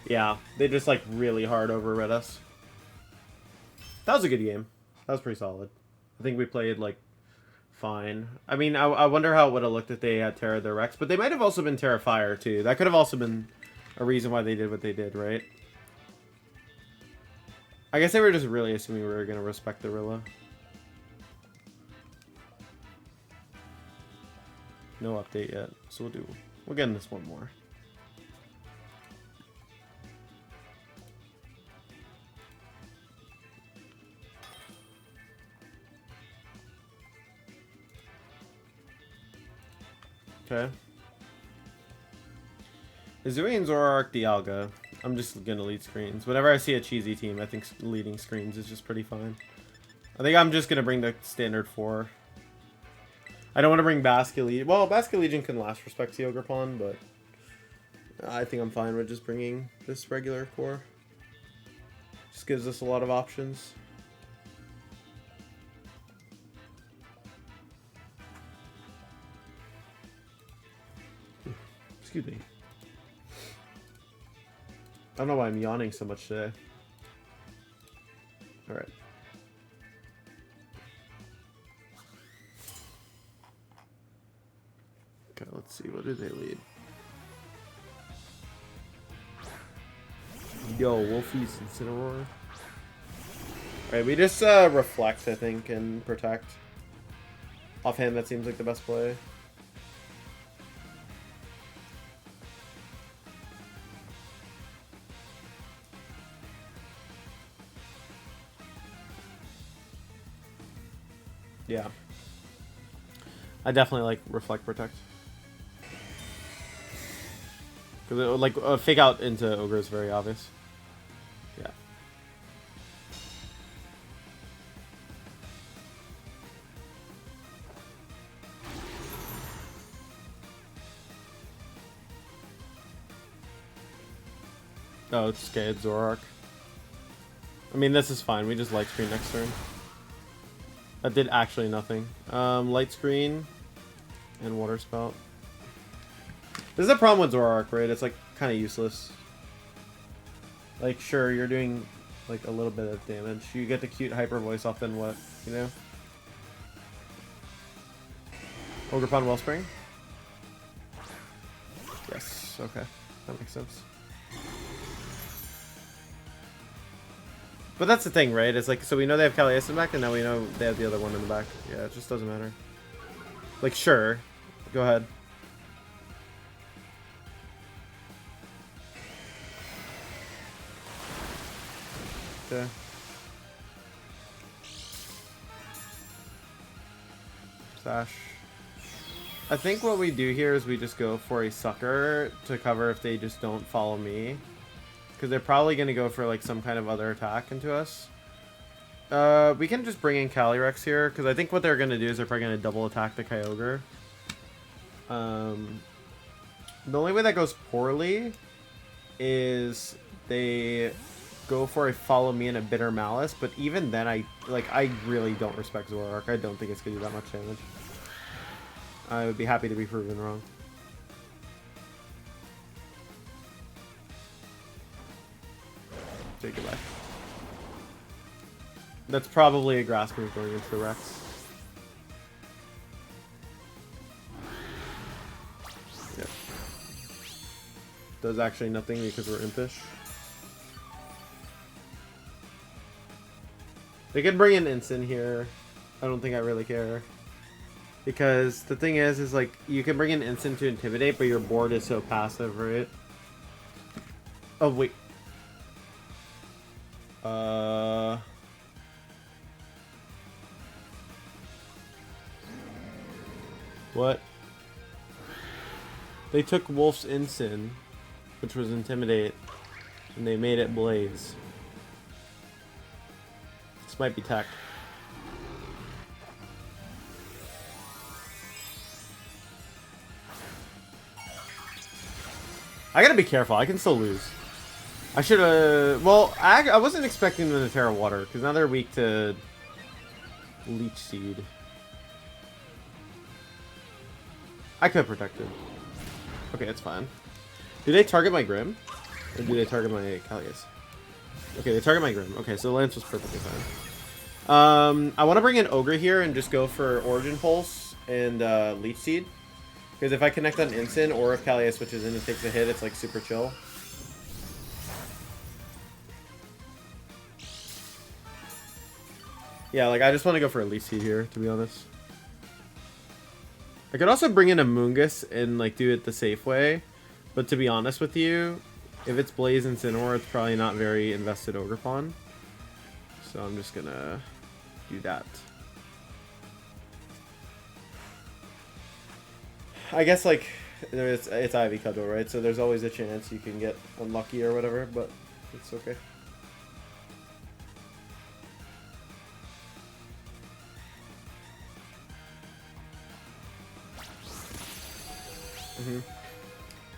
Yeah, they just like really hard overread us. That was a good game. That was pretty solid. I think we played like fine. I mean, I wonder how it would have looked if they had Terra their Rex, but they might have also been Terra Fire too. That could have also been a reason why they did what they did, right? I guess they were just really assuming we were going to respect the Rilla. No update yet, so we'll get in this one more. Okay. Izui and Zoroark Dialga. I'm just gonna lead screens. Whenever I see a cheesy team, I think leading screens is just pretty fine. I think I'm just gonna bring the standard 4. I don't want to bring Basculegion. Well, Basculegion can last respect to Ogerpon, but I think I'm fine with just bringing this regular core. Just gives us a lot of options. Excuse me. I don't know why I'm yawning so much today. Alright. Okay, let's see. What do they lead? Yo, Wolfies Incineroar. Alright, we just reflect, I think, and protect. Offhand, that seems like the best play. Yeah. I definitely like Reflect Protect. Because like fake out into Ogre is very obvious. Yeah. Oh, it's scared Zoroark. I mean, this is fine. We just light screen next turn. That did actually nothing. Light screen and water spout. This is a problem with Zoroark, right? It's like kind of useless. Like, sure, you're doing like a little bit of damage. You get the cute hyper voice off, then what? You know? Ogre Pond Wellspring? Yes, okay. That makes sense. But that's the thing, right? It's like, so we know they have Calias in the back, and now we know they have the other one in the back. Yeah, it just doesn't matter. Like, sure. Go ahead. Okay. Sash. I think what we do here is we just go for a sucker to cover if they just don't follow me. Because they're probably going to go for like some kind of other attack into us. We can just bring in Calyrex here, because I think what they're going to do is they're probably going to double attack the Kyogre. The only way that goes poorly is they go for a follow me and a bitter malice, but even then I really don't respect Zoroark. I don't think it's going to do that much damage. I would be happy to be proven wrong. Say goodbye. That's probably a grass move going into the Rex. Yep. Does actually nothing because we're impish. They could bring in Instant here. I don't think I really care. Because the thing is like, you can bring in Instant to intimidate, but your board is so passive, right? Oh, wait. What? They took Wolf's Instant, which was Intimidate, and they made it Blaze. This might be tech. I gotta be careful. I can still lose. I should have... Well, I wasn't expecting them to Terra Water, because now they're weak to Leech Seed. I could have protected. Okay, it's fine. Do they target my Grim? Or do they target my Calias? Okay, they target my Grim. Okay, so Lance was perfectly fine. I want to bring in Ogre here and just go for Origin Pulse and Leech Seed. Because if I connect on Instant, or if Calias switches in and takes a hit, it's like super chill. Yeah, like I just want to go for a Leech Seed here, to be honest. I could also bring in a Moongus and like do it the safe way. But to be honest with you, if it's Blaze and Incineroar, it's probably not very invested Ogre Pawn. So I'm just gonna do that. I guess like it's Ivy Cudgel, right? So there's always a chance you can get unlucky or whatever, but it's okay.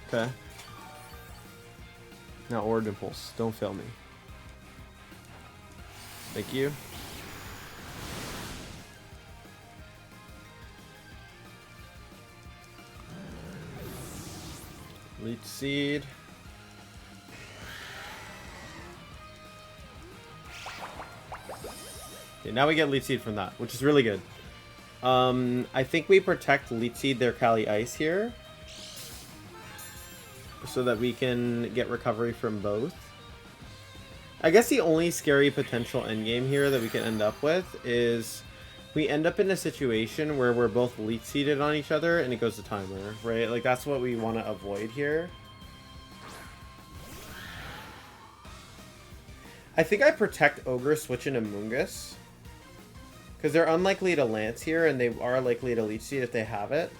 Okay. Now Origin Pulse. Don't fail me. Thank you. Leech Seed. Okay, now we get Leech Seed from that, which is really good. I think we protect Leech Seed their Kali Ice here, so that we can get recovery from both. I guess the only scary potential endgame here that we can end up with is we end up in a situation where we're both Leech Seeded on each other and it goes to timer, right? Like that's what we want to avoid here. I think I protect Ogre, switch into Moongus. Because they're unlikely to Lance here, and they are likely to Leech Seed if they have it.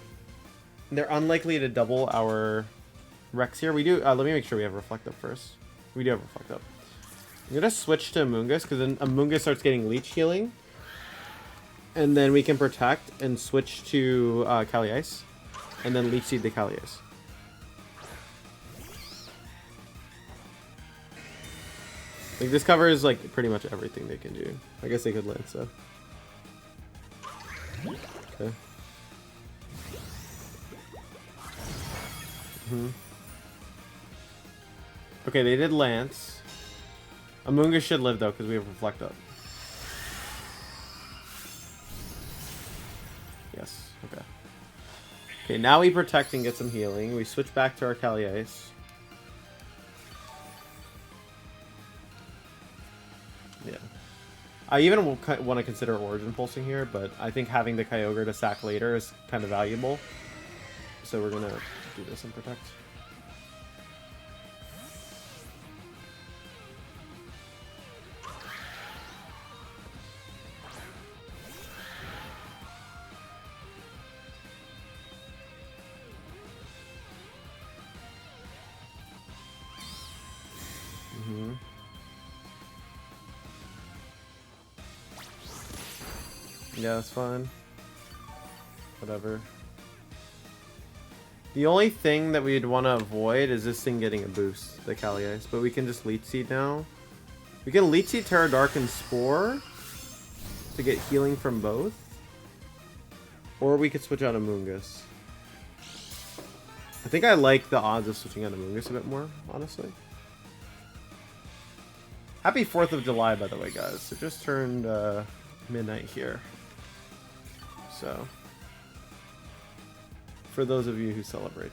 And they're unlikely to double our Rex here. We do. Let me make sure we have Reflect Up first. We do have Reflect Up. I'm going to switch to Amoonguss, because then Amoonguss starts getting Leech Healing. And then we can Protect and switch to Cali Ice. And then Leech Seed the Cali Ice. Like, this covers, like, pretty much everything they can do. I guess they could Lance, though. Okay. Okay, they did Lance. Amoonguss should live, though, because we have Reflect Up. Yes, okay. Okay, now we Protect and get some healing. We switch back to our Cali Ice. Yeah. I even want to consider Origin Pulsing here, but I think having the Kyogre to sack later is kind of valuable. So we're going to do this and Protect. Yeah, that's fine. Whatever. The only thing that we'd want to avoid is this thing getting a boost, the Cali Ice. But we can just Leech Seed now. We can Leech Seed Terra Dark and Spore to get healing from both. Or we could switch out Amoonguss. I think I like the odds of switching out Amoonguss a bit more, honestly. Happy 4th of July, by the way, guys. It just turned midnight here. So, for those of you who celebrate.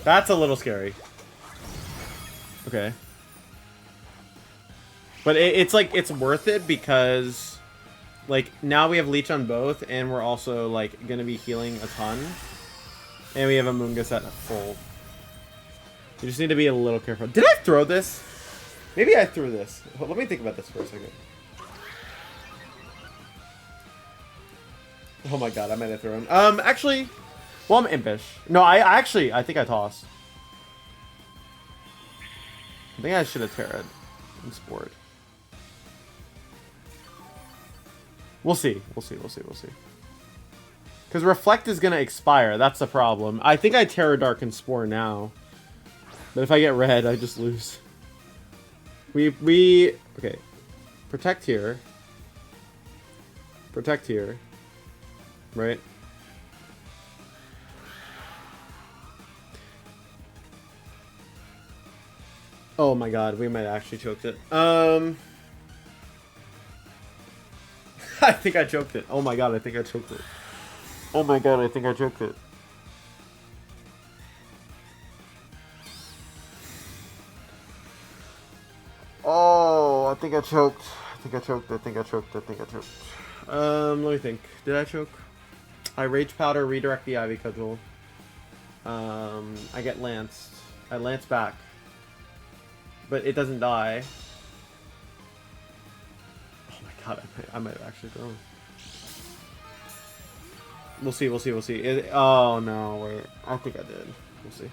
That's a little scary. Okay. But it's like, it's worth it because, like, now we have Leech on both, and we're also, like, gonna be healing a ton. And we have Amoonguss at full. You just need to be a little careful. Did I throw this? Maybe I threw this. Let me think about this for a second. Oh my god, I might have thrown. Actually, well, I'm impish. No, I think I tossed. I think I should have Terra'd and Spored. We'll see. We'll see. Because Reflect is going to expire. That's the problem. I think I Terra Dark and Spore now. But if I get red, I just lose. Okay. Protect here. Protect here. Right? Oh my god, we might have actually choked it. I think I choked it. Oh my god, I think I choked it. Oh my god, I think I choked it. Oh, I think I choked. Let me think. Did I choke? I Rage Powder, redirect the Ivy Cudgel. I get Lanced. I Lance back. But it doesn't die. Oh my god, I might have actually thrown. We'll see. Oh no, wait. I think I did. We'll see.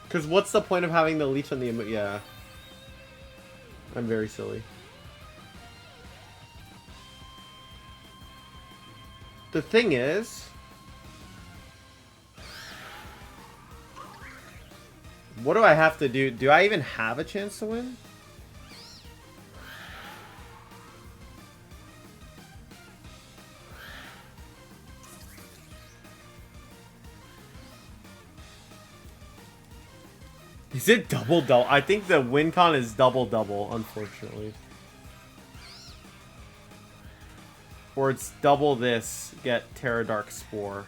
Because what's the point of having the leech on the... Yeah. I'm very silly. The thing is... What do I have to do? Do I even have a chance to win? Is it double-double? I think the win con is double-double, unfortunately. Or it's double this, get Terra Dark Spore.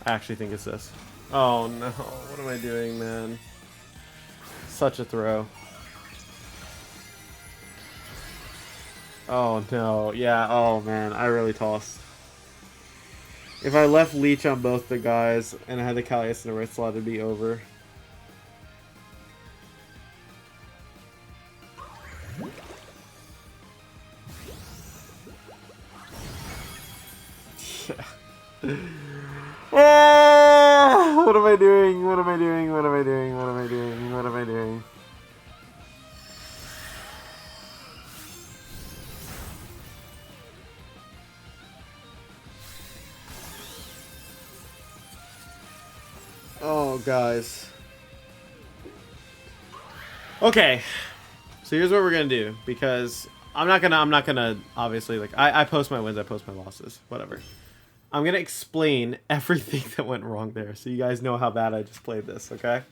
I actually think it's this. Oh no, what am I doing, man? Such a throw. Oh no, yeah, oh man, I really tossed. If I left Leech on both the guys and I had the Calius in the right slot, it'd be over. Ah, what am I doing? What am I doing? What am I doing? What am I doing? What am I doing? Oh, guys. Okay. So here's what we're gonna do, because I'm not gonna obviously, like, I post my wins, I post my losses, whatever. I'm gonna explain everything that went wrong there, so you guys know how bad I just played this, okay?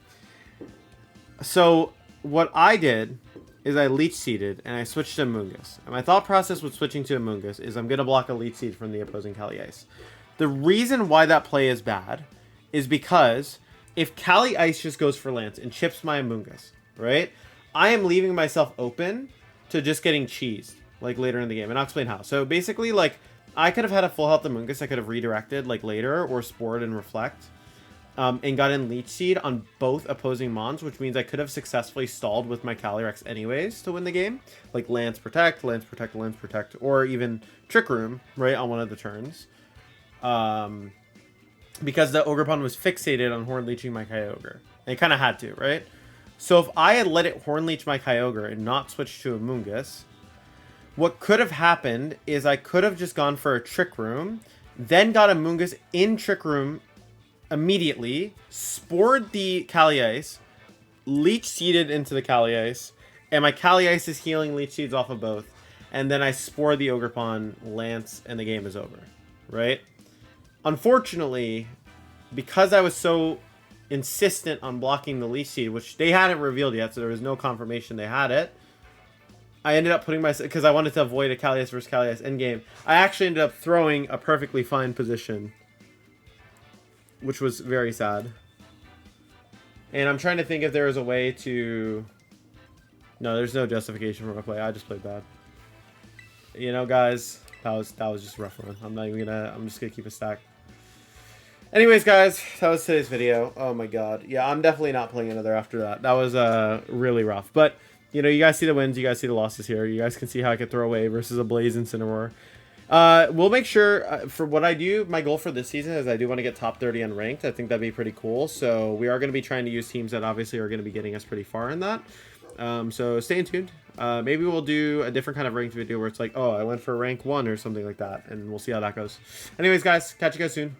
So what I did is I Leech Seeded and I switched to Amoonguss. And my thought process with switching to Amoonguss is I'm gonna block a Leech Seed from the opposing Cali Ice. The reason why that play is bad is because if Cali Ice just goes for Lance and chips my Amoonguss, right? I am leaving myself open to just getting cheesed, like, later in the game. And I'll explain how. So basically, like, I could have had a full health Amoonguss I could have redirected, like, later, or Spored and Reflect, and got in Leech Seed on both opposing Mons, which means I could have successfully stalled with my Calyrex anyways to win the game. Like, Lance Protect, Lance Protect, Lance Protect, or even Trick Room, right, on one of the turns. Because the Ogerpon was fixated on Horn Leeching my Kyogre. And it kind of had to, right? So if I had let it Horn Leech my Kyogre and not switched to Amoonguss, what could have happened is I could have just gone for a Trick Room, then got Amoonguss in Trick Room immediately, spored the Cali Ice, Leech Seeded into the Cali Ice, and my Cali Ice is healing Leech Seeds off of both, and then I spore the Ogerpon, Lance, and the game is over, right? Unfortunately, because I was so insistent on blocking the Leech Seed, which they hadn't revealed yet, so there was no confirmation they had it, I ended up putting myself, because I wanted to avoid a Calius versus Calius endgame, I actually ended up throwing a perfectly fine position, which was very sad. And I'm trying to think if there was a way to... No, there's no justification for my play. I just played bad. You know, guys, that was just a rough run. I'm just gonna keep it stacked. Anyways, guys, that was today's video. Oh my god. Yeah, I'm definitely not playing another after that. That was really rough. But, you know, you guys see the wins, you guys see the losses here. You guys can see how I could throw away versus a Blaze Incineroar. We'll make sure, for what I do, my goal for this season is I do want to get top 30 unranked. I think that'd be pretty cool. So we are going to be trying to use teams that obviously are going to be getting us pretty far in that. So stay tuned. Maybe we'll do a different kind of ranked video where it's like, oh, I went for rank 1 or something like that. And we'll see how that goes. Anyways, guys, catch you guys soon.